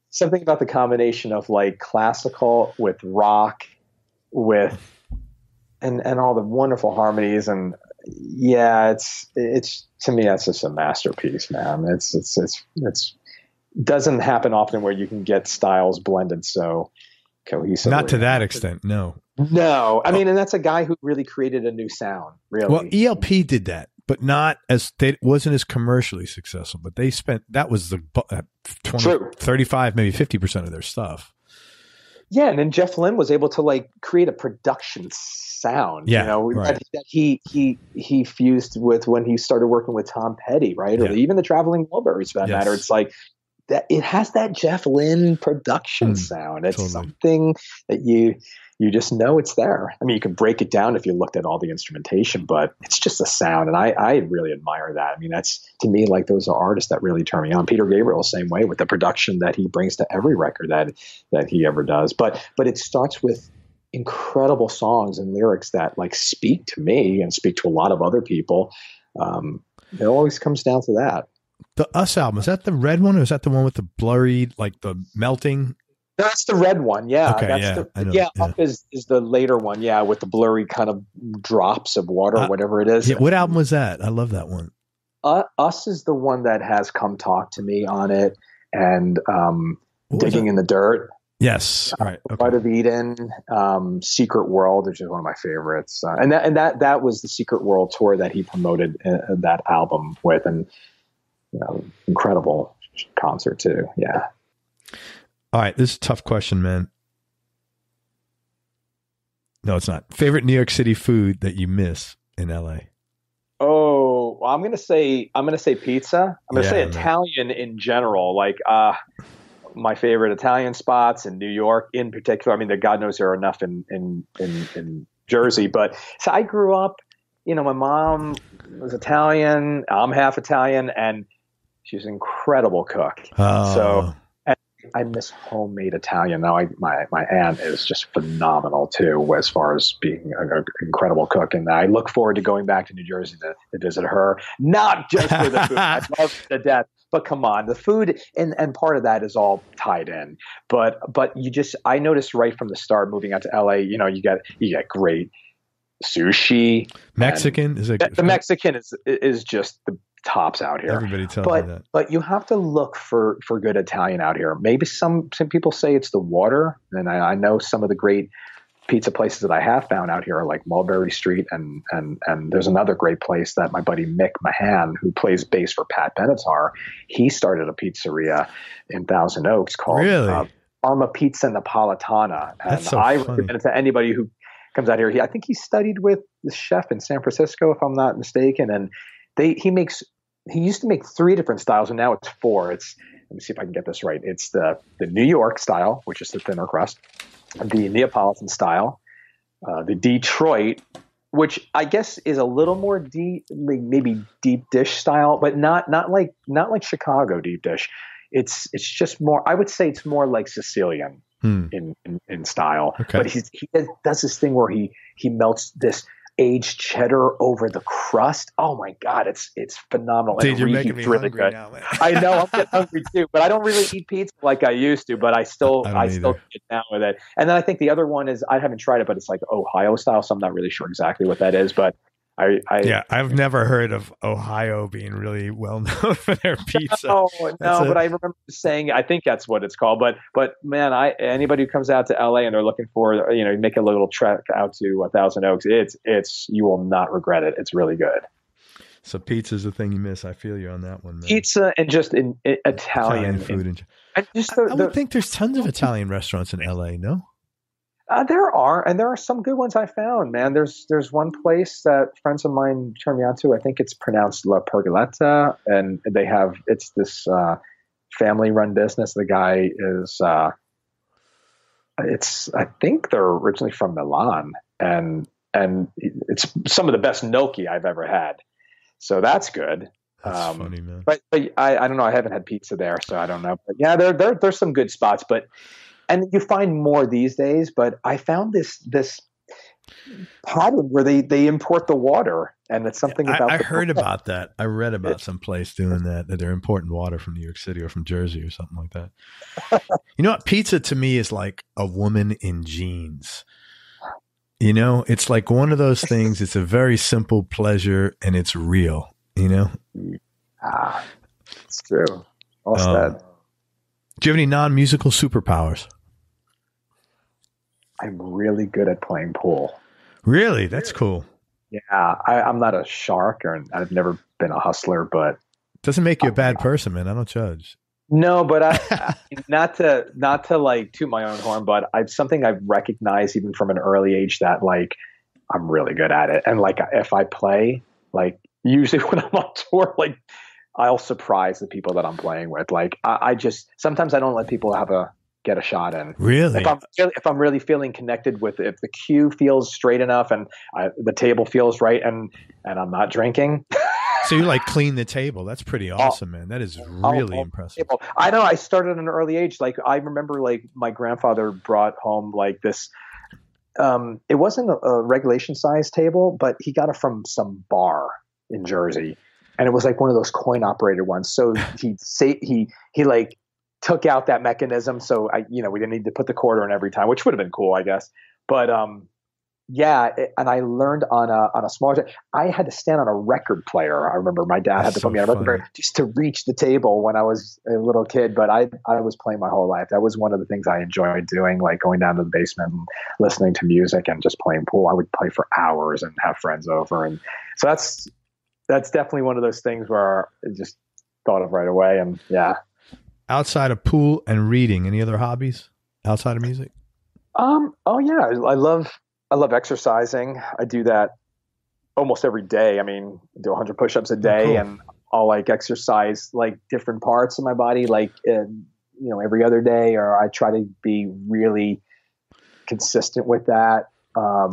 something about the combination of like classical with rock and all the wonderful harmonies. And yeah, it's to me, that's just a masterpiece, man. It's doesn't happen often where you can get styles blended so cohesively. Not to that extent. No. I mean, and that's a guy who really created a new sound, really. Well, ELP did that, but wasn't as commercially successful, but that was the 20, 35, maybe 50% of their stuff. Yeah. And then Jeff Lynne was able to like create a production sound, right. that he fused with when he started working with Tom Petty, right? Or even the Traveling Wilburys, for that matter. It's like that it has that Jeff Lynne production sound. It's something that you just know it's there. I mean, you can break it down if you looked at all the instrumentation, but it's just a sound. And I really admire that. I mean, that's, to me, like, those are artists that really turn me on. Peter Gabriel, same way, with the production that he brings to every record that he ever does. But it starts with incredible songs and lyrics that like speak to me and speak to a lot of other people. It always comes down to that. The Us album, is that the red one, or is that the one with the blurry, like the melting? That's the red one, yeah. Okay, that's Up is the later one, with the blurry kind of drops of water, whatever it is. Yeah, what album was that? I love that one. Us is the one that has Come Talk to Me on it, and Digging in the Dirt. Yes, right. Okay. Part of Eden, Secret World, which is one of my favorites, and that was the Secret World tour that he promoted that album with, and incredible concert too. Yeah. All right, this is a tough question, man. No, it's not. Favorite New York City food that you miss in LA? Oh, well, I'm gonna say pizza. I'm gonna say Italian in general. Like my favorite Italian spots in New York, in particular. I mean, God knows there are enough in Jersey, but so I grew up. My mom was Italian. I'm half Italian, and she's an incredible cook. So I miss homemade Italian. Now my aunt is just phenomenal too, as far as being an incredible cook, and I look forward to going back to New Jersey to visit her. Not just for the food, I love it to death. But come on, the food and part of that is all tied in. But I noticed right from the start moving out to LA, you get great sushi. Mexican the Mexican is just the tops out here. Everybody tells me that. But you have to look for good Italian out here. Maybe some people say it's the water, and I know some of the great pizza places that I have found out here are like Mulberry Street, and there's another great place that my buddy Mick Mahan, who plays bass for Pat Benatar, he started a pizzeria in Thousand Oaks called Parma Pizza Napolitana. And That's so I funny. recommend it to anybody who comes out here. I think he studied with the chef in San Francisco, if I'm not mistaken, and he used to make 3 different styles, and now it's 4. Let me see if I can get this right. It's the New York style, which is the thinner crust, the Neapolitan style, the Detroit, which I guess is a little more deep, maybe deep dish style, but not like Chicago deep dish. It's just more. I would say it's more like Sicilian in style. Okay. But he does this thing where he melts this aged cheddar over the crust. Oh my God, it's phenomenal. Dude, and you're making me really hungry good. now, man. I know, I'm getting hungry too, but I don't really eat pizza like I used to, but I still get down with it. And then I think the other one is, I haven't tried it, but it's like Ohio style, so I'm not really sure exactly what that is, but I've never heard of Ohio being really well known for their pizza. No, but I remember saying, I think that's what it's called. But man, anybody who comes out to LA and they're looking for, make a little trek out to Thousand Oaks, it's you will not regret it. It's really good. So pizza's the thing you miss. I feel you on that one, man. Pizza and just in Italian food. and just I would think there's tons of Italian restaurants in LA, no? There are some good ones I found, man. There's one place that friends of mine turned me on to. I think it's pronounced La Pergoletta, and it's this family-run business. The guy is, I think they're originally from Milan, and it's some of the best gnocchi I've ever had. So that's good. That's funny, man. But I don't know. I haven't had pizza there, so I don't know. But yeah, there's some good spots, and you find more these days, but I found this pattern where they import the water, and it's something about. I heard about that. I read about some place doing that they're importing water from New York City or from Jersey or something like that. You know what? Pizza to me is like a woman in jeans. It's like one of those things. It's a very simple pleasure, and it's real. It's true. All said. Do you have any non-musical superpowers? I'm really good at playing pool. Really? That's cool. Yeah, I'm not a shark, or I've never been a hustler, but doesn't make you a bad person, man. I don't judge. No, but I not to like toot my own horn, but something I've recognized even from an early age that like I'm really good at it, and like if I play, like usually when I'm on tour, like I'll surprise the people that I'm playing with. Like I just sometimes I don't let people get a shot in. Really? If I'm really feeling connected with, if the cue feels straight enough and the table feels right, and I'm not drinking. So you like clean the table. That's pretty awesome, man. That is really impressive. I know. I started at an early age. Like I remember, like my grandfather brought home like this. It wasn't a regulation size table, but he got it from some bar in Jersey, and it was like one of those coin operated ones. So he like took out that mechanism. So we didn't need to put the quarter in every time, which would have been cool, I guess. But and I learned on a smaller. I had to stand on a record player. I remember my dad had to put me on a record player just to reach the table when I was a little kid. But I was playing my whole life. That was one of the things I enjoyed doing, like going down to the basement and listening to music and just playing pool. I would play for hours and have friends over, and so that's definitely one of those things where I just thought of right away. And yeah. Outside of pool and reading, any other hobbies outside of music? Oh yeah, I love exercising. I do that almost every day. I mean, I do 100 push-ups a day, cool. And I'll like exercise like different parts of my body, like every other day, or I try to be really consistent with that. I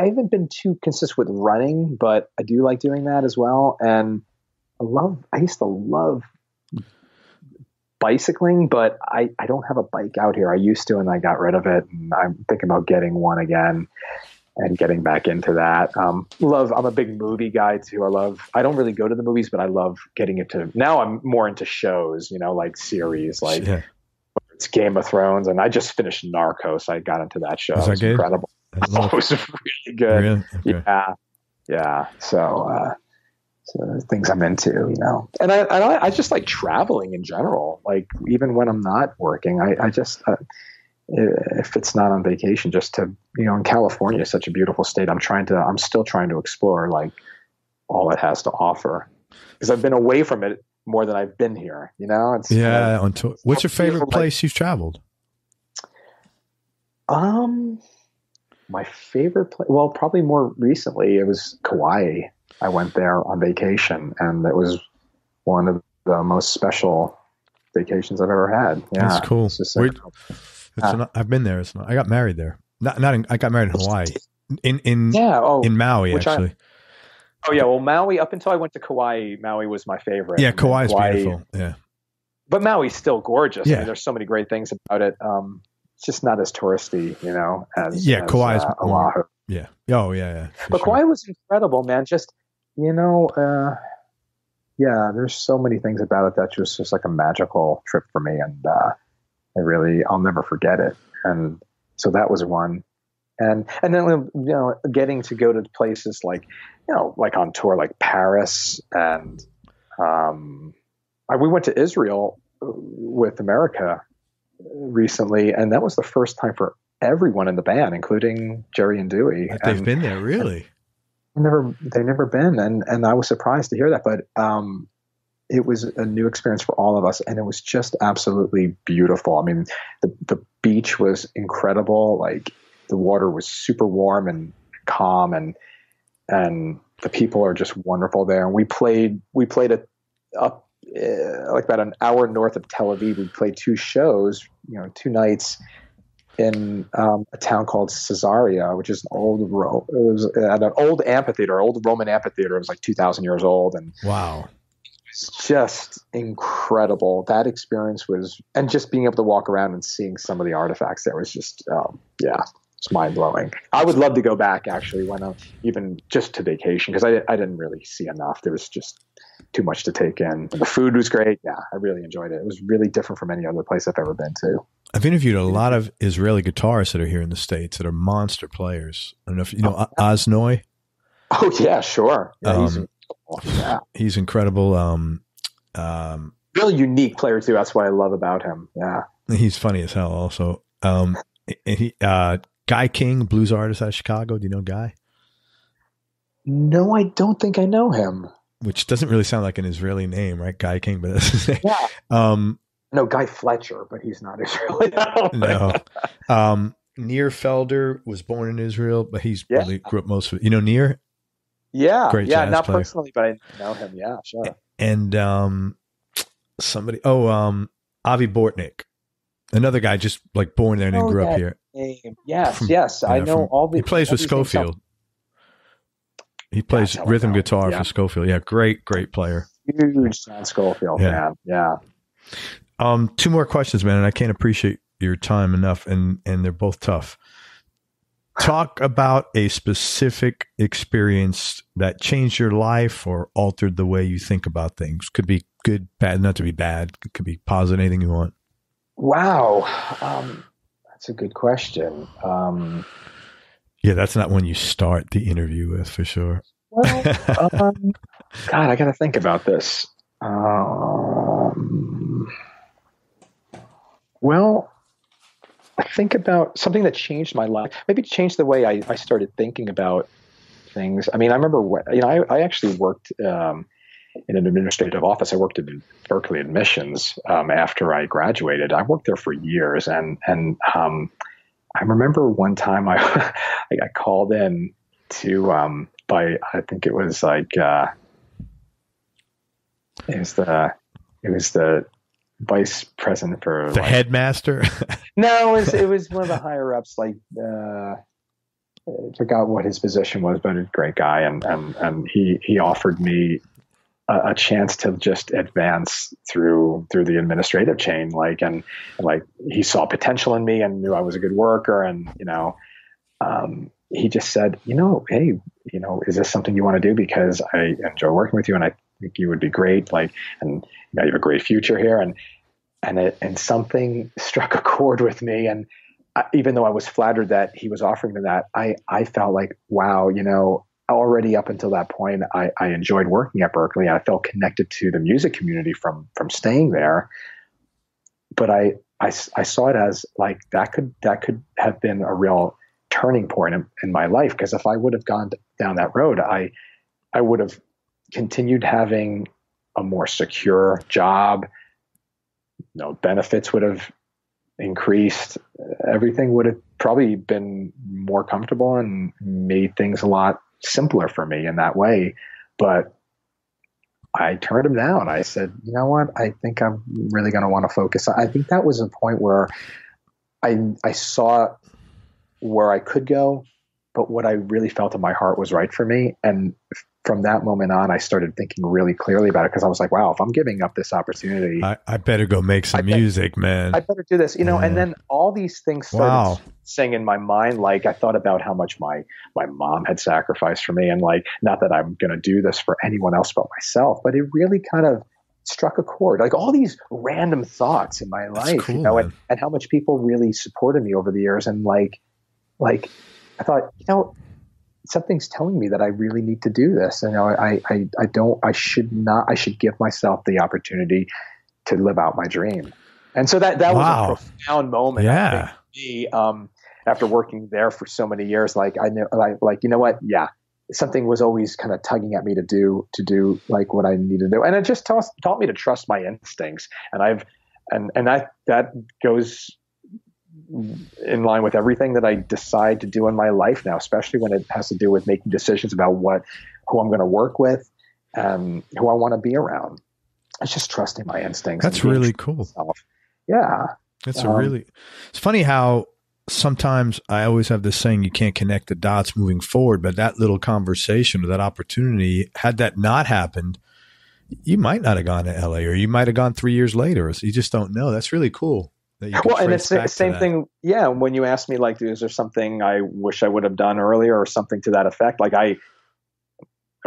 haven't been too consistent with running, but I do like doing that as well. And I used to love bicycling, but I don't have a bike out here. I used to, and I got rid of it. And I'm thinking about getting one again and getting back into that. I'm a big movie guy too. I don't really go to the movies, but I love getting into, now I'm more into shows, like series, like it's Game of Thrones. And I just finished Narcos. I got into that show. Was that good? Incredible. It was really good. Really? Okay. Yeah. So things I'm into, and I just like traveling in general. Like even when I'm not working, I just, if it's not on vacation, just to, in California is such a beautiful state. I'm still trying to explore like all it has to offer, because I've been away from it more than I've been here, It's on tour. What's your favorite place you've traveled? My favorite place, well, probably more recently, it was Kauai. I went there on vacation, and it was one of the most special vacations I've ever had. Yeah, that's cool. I've been there. I got married there. I got married in Hawaii. In Maui, actually. Well, Maui, up until I went to Kauai, Maui was my favorite. Yeah, Kauai is beautiful. Yeah. But Maui's still gorgeous. Yeah. I mean, there's so many great things about it. It's just not as touristy, as Kauai is Oahu. Yeah. Oh, yeah. But sure. Kauai was incredible, man. Just, there's so many things about it that was just like a magical trip for me. And I'll never forget it. And so that was one. And then, getting to go to places like, like on tour, like Paris. And we went to Israel with America recently. And that was the first time for everyone in the band, including Jerry and Dewey. They've been there, really? They've never been. And I was surprised to hear that. But it was a new experience for all of us. And it was just absolutely beautiful. I mean, the beach was incredible. Like the water was super warm and calm, and the people are just wonderful there. And we played up like about an hour north of Tel Aviv. We played 2 shows, 2 nights in a town called Caesarea, which is it was at an old Roman amphitheater. It was like 2,000 years old. And wow. It's just incredible. That experience was, and just being able to walk around and seeing some of the artifacts there was just, it's mind blowing. I would love to go back actually even just to vacation, because I didn't really see enough. There was just too much to take in. The food was great. Yeah, I really enjoyed it. It was really different from any other place I've ever been to. I've interviewed a lot of Israeli guitarists that are here in the States that are monster players. I don't know if you know Osnoy. Oh yeah, sure. Yeah, he's incredible. Really unique player too. That's what I love about him. Yeah, he's funny as hell. Also, Guy King, blues artist out of Chicago. Do you know Guy? No, I don't think I know him. Which doesn't really sound like an Israeli name, right? Guy King, but that's his name. Yeah. No, Guy Fletcher, but he's not Israeli. No. Nir Felder was born in Israel, but he's really grew up most of it. You know Nir? Yeah. Great jazz not player. Personally, but I know him. Yeah, sure. And Avi Bortnick, another guy just like born there and then grew up here. Name. Yes. I know all the. He plays with Schofield. He plays rhythm guitar for Schofield. Yeah, great player. Huge John Schofield, man. Yeah. 2 more questions, man, and I can't appreciate your time enough, and they're both tough. Talk about a specific experience that changed your life or altered the way you think about things. Could be good, bad, not to be bad. It could be positive, anything you want. Wow. That's a good question. Yeah, that's not one you start the interview with, for sure. Well, God, I got to think about this. Well, I think about something that changed my life. Maybe changed the way I started thinking about things. I mean, I remember I actually worked in an administrative office. I worked in Berkeley admissions after I graduated. I worked there for years, and I remember one time I got called in to by, I think it was like it was the vice president for the headmaster. No, it was one of the higher ups. Like I forgot what his position was, but a great guy, and he offered me a chance to just advance through the administrative chain. And he saw potential in me and knew I was a good worker. And, he just said, hey, is this something you want to do? Because I enjoy working with you and I think you would be great. And you have a great future here. And something struck a chord with me. And even though I was flattered that he was offering me that, I felt like, wow, already up until that point, I enjoyed working at Berkeley. I felt connected to the music community from staying there. But I saw it as like that could have been a real turning point in my life, because if I would have gone down that road, I would have continued having a more secure job. Benefits would have increased. Everything would have probably been more comfortable and made things a lot simpler for me in that way. But I turned him down. I said, you know what? I think I'm really going to want to focus. I think that was a point where I saw where I could go, but what I really felt in my heart was right for me. And from that moment on, I started thinking really clearly about it, because I was like, wow, if I'm giving up this opportunity, I better go make some music, man. I better do this, And then all these things started saying in my mind. Like, I thought about how much my mom had sacrificed for me, and like, not that I'm going to do this for anyone else but myself, but it really kind of struck a chord. Like all these random thoughts in my life, cool, and how much people really supported me over the years, and like I thought, something's telling me that I really need to do this. And I should give myself the opportunity to live out my dream. And so that was a profound moment. Yeah. I think, for me, after working there for so many years, like I knew, you know what? Yeah. Something was always kind of tugging at me to do like what I needed to do. And it just taught me to trust my instincts. And that goes in line with everything that I decide to do in my life now, especially when it has to do with making decisions about who I'm going to work with and who I want to be around. It's just trusting my instincts. That's really cool. Myself. Yeah. It's funny how sometimes I always have this saying, you can't connect the dots moving forward, but that little conversation or that opportunity, had that not happened, you might not have gone to LA, or you might have gone 3 years later. So you just don't know. That's really cool. Well, and it's the same thing. Yeah. When you ask me, like, is there something I wish I would have done earlier or something to that effect? Like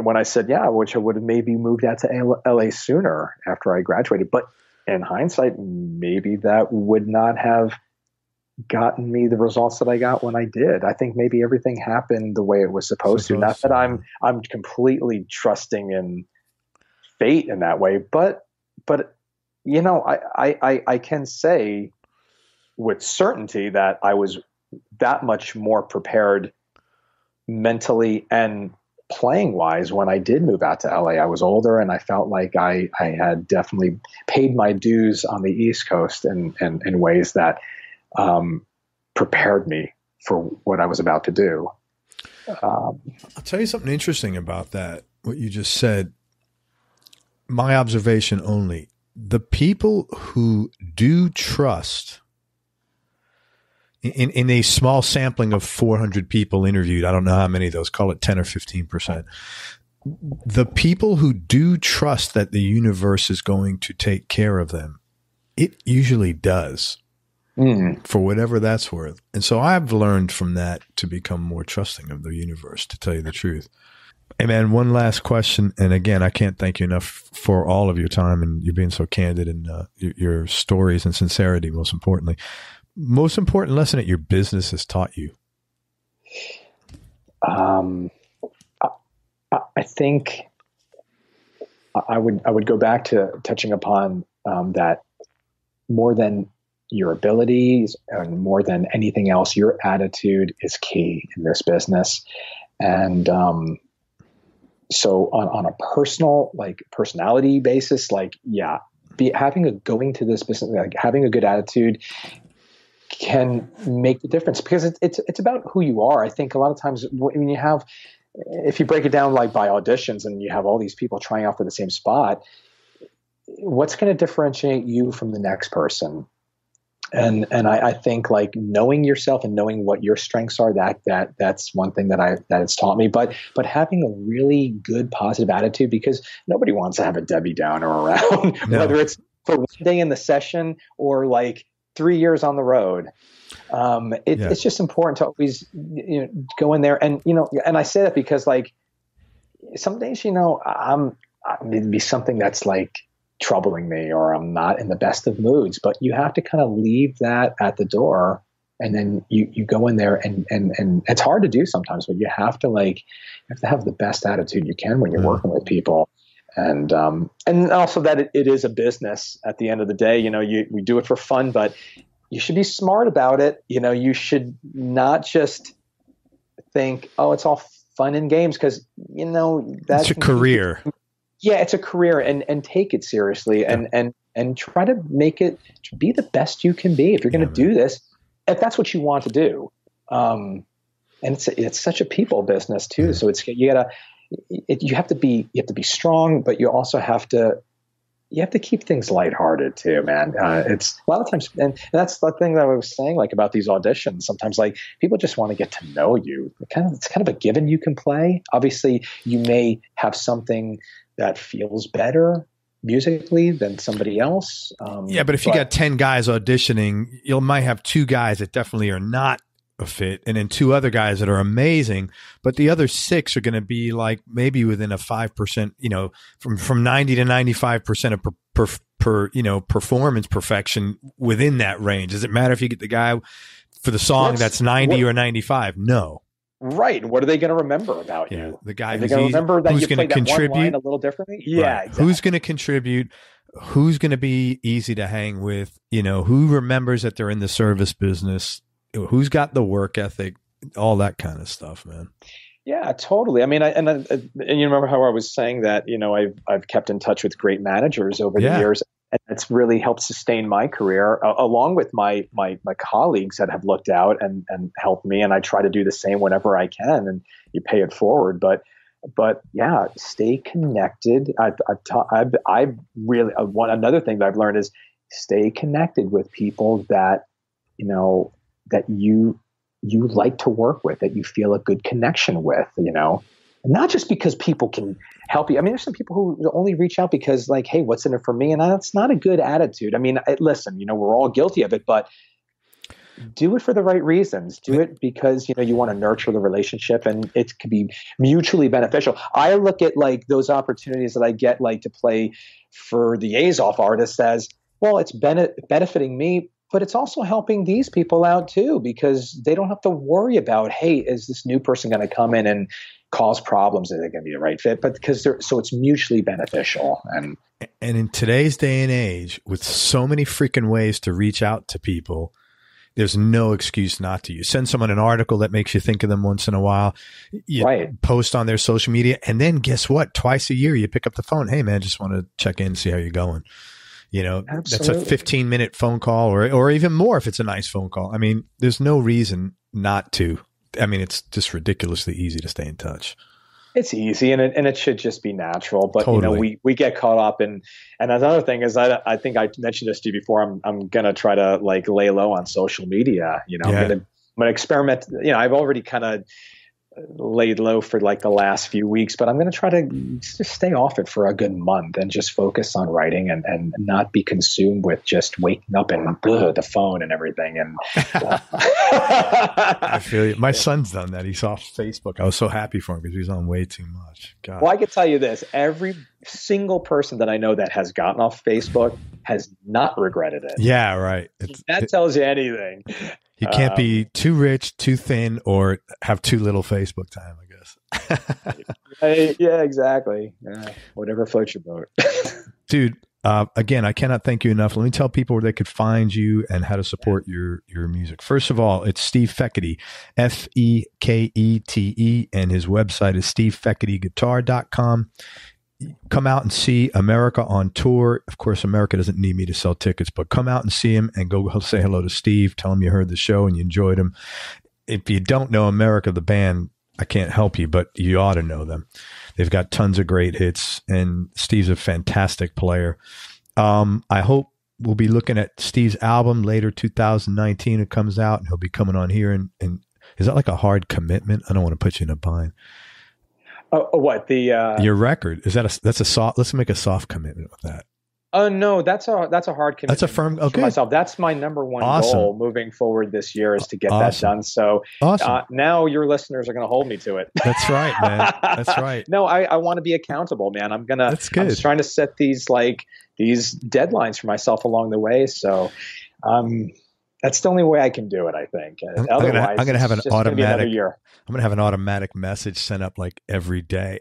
when I said, yeah, which I would have maybe moved out to LA sooner after I graduated. But in hindsight, maybe that would not have gotten me the results that I got when I did. I think maybe everything happened the way it was supposed to. Not that I'm completely trusting in fate in that way, but I can say with certainty that I was that much more prepared mentally and playing wise when I did move out to LA. I was older and I felt like I had definitely paid my dues on the East Coast in ways that prepared me for what I was about to do. I'll tell you something interesting about that, what you just said. My observation only. The people who do trust in a small sampling of 400 people interviewed, I don't know how many of those, call it 10 or 15%. The people who do trust that the universe is going to take care of them, it usually does for whatever that's worth. And so I've learned from that to become more trusting of the universe, to tell you the truth. Hey man, one last question. And again, I can't thank you enough for all of your time and you being so candid and your stories and sincerity, most importantly. Most important lesson that your business has taught you? I think I would go back to touching upon that more than your abilities and more than anything else, your attitude is key in this business. And so on a personal, like personality basis, like, yeah, going to this business, like having a good attitude can make the difference, because it's about who you are. I think a lot of times when you have, if you break it down like by auditions and you have all these people trying out for the same spot, what's going to differentiate you from the next person? I think like knowing yourself and knowing what your strengths are, that's one thing that it's taught me. But having a really good positive attitude, because nobody wants to have a Debbie Downer around, No. whether it's for one day in the session or like 3 years on the road. It's just important to always go in there and and I say that because like some days it'd be something that's like troubling me, or I'm not in the best of moods, but you have to kind of leave that at the door, and then you go in there and it's hard to do sometimes, but you have to have the best attitude you can when you're working with people. And also that it is a business at the end of the day. We do it for fun, but you should be smart about it. You should not just think, oh, it's all fun and games, because that's a career. Yeah, it's a career, and take it seriously, and try to make it to be the best you can be. If you're going to do this, if that's what you want to do, and it's such a people business too. So you have to be strong, but you also have to keep things lighthearted too, man. It's a lot of times, and that's the thing that I was saying, like about these auditions. Sometimes, like people just want to get to know you. It's kind of a given you can play. Obviously, you may have something that feels better musically than somebody else. But if you got 10 guys auditioning, you might have 2 guys that definitely are not a fit, and then 2 other guys that are amazing, but the other 6 are going to be like maybe within a 5%, from 90 to 95% of performance perfection within that range. Does it matter if you get the guy for the song that's 90 or 95? No. Right. What are they going to remember about you? The guy who's going to remember that you played that contribute one line a little differently. Yeah. Right. Exactly. Who's going to contribute? Who's going to be easy to hang with? Who remembers that they're in the service business? Who's got the work ethic? All that kind of stuff, man. Yeah, totally. I mean, and you remember how I was saying that, I've kept in touch with great managers over the years, and it's really helped sustain my career, along with my colleagues that have looked out and helped me. And I try to do the same whenever I can, and you pay it forward. But yeah, stay connected. I really another thing that I've learned is stay connected with people that that you like to work with, that you feel a good connection with, and not just because people can help you. I mean, there's some people who only reach out because like, hey, what's in it for me? And that's not a good attitude. I mean, listen, we're all guilty of it, but do it for the right reasons. Do it because, you want to nurture the relationship, and it can be mutually beneficial. I look at like those opportunities that I get like to play for the Azoff artists as, well, it's benefiting me, but it's also helping these people out too, because they don't have to worry about, hey, is this new person going to come in and cause problems? Are they going to be the right fit? But because so it's mutually beneficial. And in today's day and age, with so many freaking ways to reach out to people, there's no excuse not to. You send someone an article that makes you think of them once in a while. You post on their social media, and then guess what? Twice a year, you pick up the phone. Hey, man, just want to check in and see how you're going. That's a 15-minute phone call, or even more if it's a nice phone call. I mean, there's no reason not to. I mean, it's just ridiculously easy to stay in touch. It's easy, and it should just be natural. But totally. we get caught up in. And another thing is, I think I mentioned this to you before. I'm gonna try to like lay low on social media. I'm gonna experiment. I've already kind of laid low for like the last few weeks, but I'm going to try to just stay off it for a good month and just focus on writing and not be consumed with just waking up and the phone and everything. And I feel you. My son's done that. He's off Facebook. I was so happy for him because he was on way too much. God. Well, I can tell you this: every single person that I know that has gotten off Facebook has not regretted it. Yeah, right. That tells you anything. You can't be too rich, too thin, or have too little Facebook time, I guess. Yeah, exactly. Whatever floats your boat. Dude, again, I cannot thank you enough. Let me tell people where they could find you and how to support your music. First of all, it's Steve Fekete, Fekete, and his website is stevefeketeguitar.com. Come out and see America on tour. Of course, America doesn't need me to sell tickets, but come out and see him and go say hello to Steve. Tell him you heard the show and you enjoyed him. If you don't know America, the band, I can't help you, but you ought to know them. They've got tons of great hits, and Steve's a fantastic player. I hope we'll be looking at Steve's album later 2019. It comes out, and he'll be coming on here. And is that like a hard commitment? I don't want to put you in a bind. What the your record is that? That's a soft. Let's make a soft commitment with that. Oh no, that's a hard commitment. That's a firm. Okay, myself. That's my number one goal moving forward this year is to get that done. So now your listeners are going to hold me to it. That's right, man. That's right. No, I want to be accountable, man. That's good. I'm just trying to set these deadlines for myself along the way. So, that's the only way I can do it, I think. Otherwise, I'm going to have an automatic. Year. I'm going to have an automatic message sent up like every day.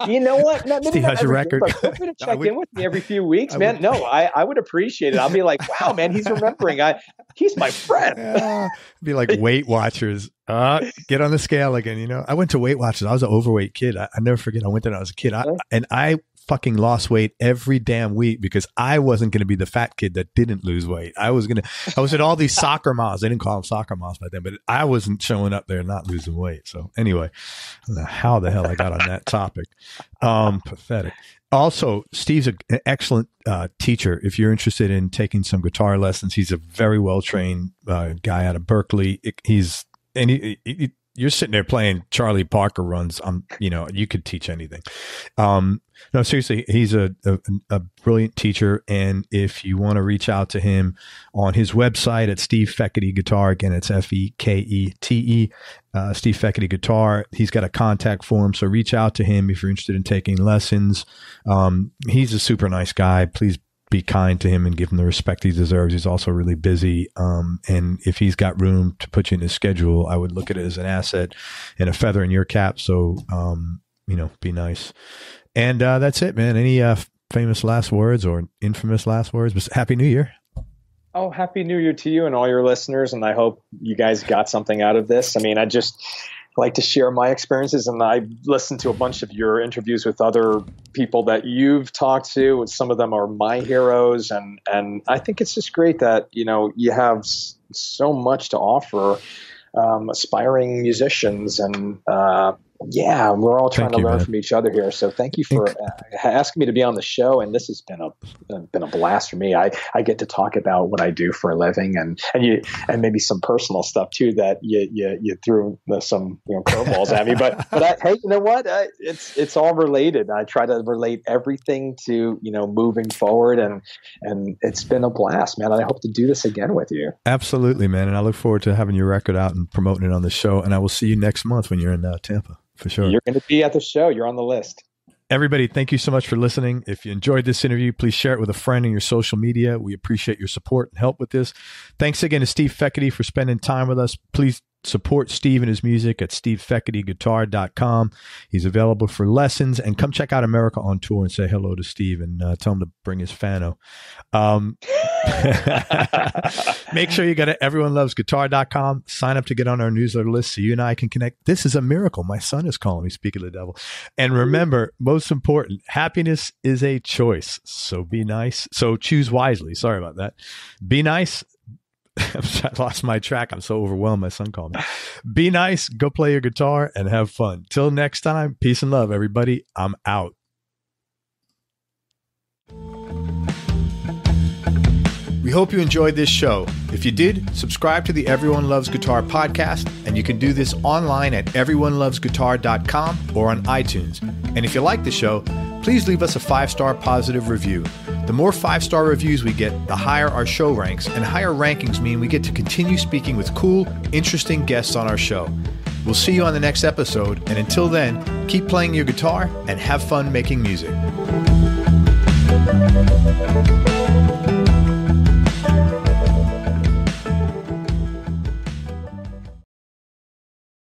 You know what? No, Steve has your record. Feel free to check in with me every few weeks, man. I would appreciate it. I'll be like, wow, man, he's remembering. He's my friend. Be like Weight Watchers. Get on the scale again. You know, I went to Weight Watchers. I was an overweight kid. I never forget. I went there when I was a kid. I fucking lost weight every damn week because I wasn't going to be the fat kid that didn't lose weight. I was at all these soccer moms. They didn't call them soccer moms back then, but I wasn't showing up there not losing weight. So anyway, I don't know how the hell I got on that topic. Pathetic. Also, Steve's an excellent teacher. If you're interested in taking some guitar lessons, he's a very well-trained guy out of Berkeley. You're sitting there playing Charlie Parker runs. You could teach anything. No, seriously, he's a brilliant teacher. And if you want to reach out to him on his website at Steve Fekete Guitar, again, it's Fekete, Steve Fekete Guitar. He's got a contact form. So reach out to him if you're interested in taking lessons. He's a super nice guy. Please be kind to him and give him the respect he deserves. He's also really busy. And if he's got room to put you in his schedule, I would look at it as an asset and a feather in your cap. So, be nice. And that's it, man. Any famous last words or infamous last words? But Happy New Year. Oh, Happy New Year to you and all your listeners. And I hope you guys got something out of this. I mean, I just like to share my experiences, and I listened to a bunch of your interviews with other people that you've talked to. Some of them are my heroes. And I think it's just great that, you have so much to offer aspiring musicians, and we're all trying to learn from each other here. So thank you for asking me to be on the show. And this has been a blast for me. I get to talk about what I do for a living, and maybe some personal stuff too that you threw some curveballs at me. But hey, you know what? It's all related. I try to relate everything to moving forward, and it's been a blast, man. I hope to do this again with you. Absolutely, man. And I look forward to having your record out and promoting it on the show. And I will see you next month when you're in Tampa. For sure. You're going to be at the show. You're on the list. Everybody, thank you so much for listening. If you enjoyed this interview, please share it with a friend in your social media. We appreciate your support and help with this. Thanks again to Steve Fekete for spending time with us. Please support Steve and his music at stevefeketeguitar.com. He's available for lessons, and come check out America on Tour and say hello to Steve and tell him to bring his Fano. Make sure you go to everyonelovesguitar.com, sign up to get on our newsletter list so you and I can connect. This is a miracle. My son is calling me, speaking of the devil. And remember, most important, happiness is a choice. So be nice. So choose wisely. Sorry about that. Be nice. I lost my track. I'm so overwhelmed. My son called me. Be nice, go play your guitar, and have fun. Till next time, peace and love, everybody. I'm out. We hope you enjoyed this show. If you did, subscribe to the Everyone Loves Guitar podcast, and you can do this online at everyonelovesguitar.com or on iTunes. And if you like the show, please leave us a 5-star positive review. The more 5-star reviews we get, the higher our show ranks, and higher rankings mean we get to continue speaking with cool, interesting guests on our show. We'll see you on the next episode, and until then, keep playing your guitar and have fun making music.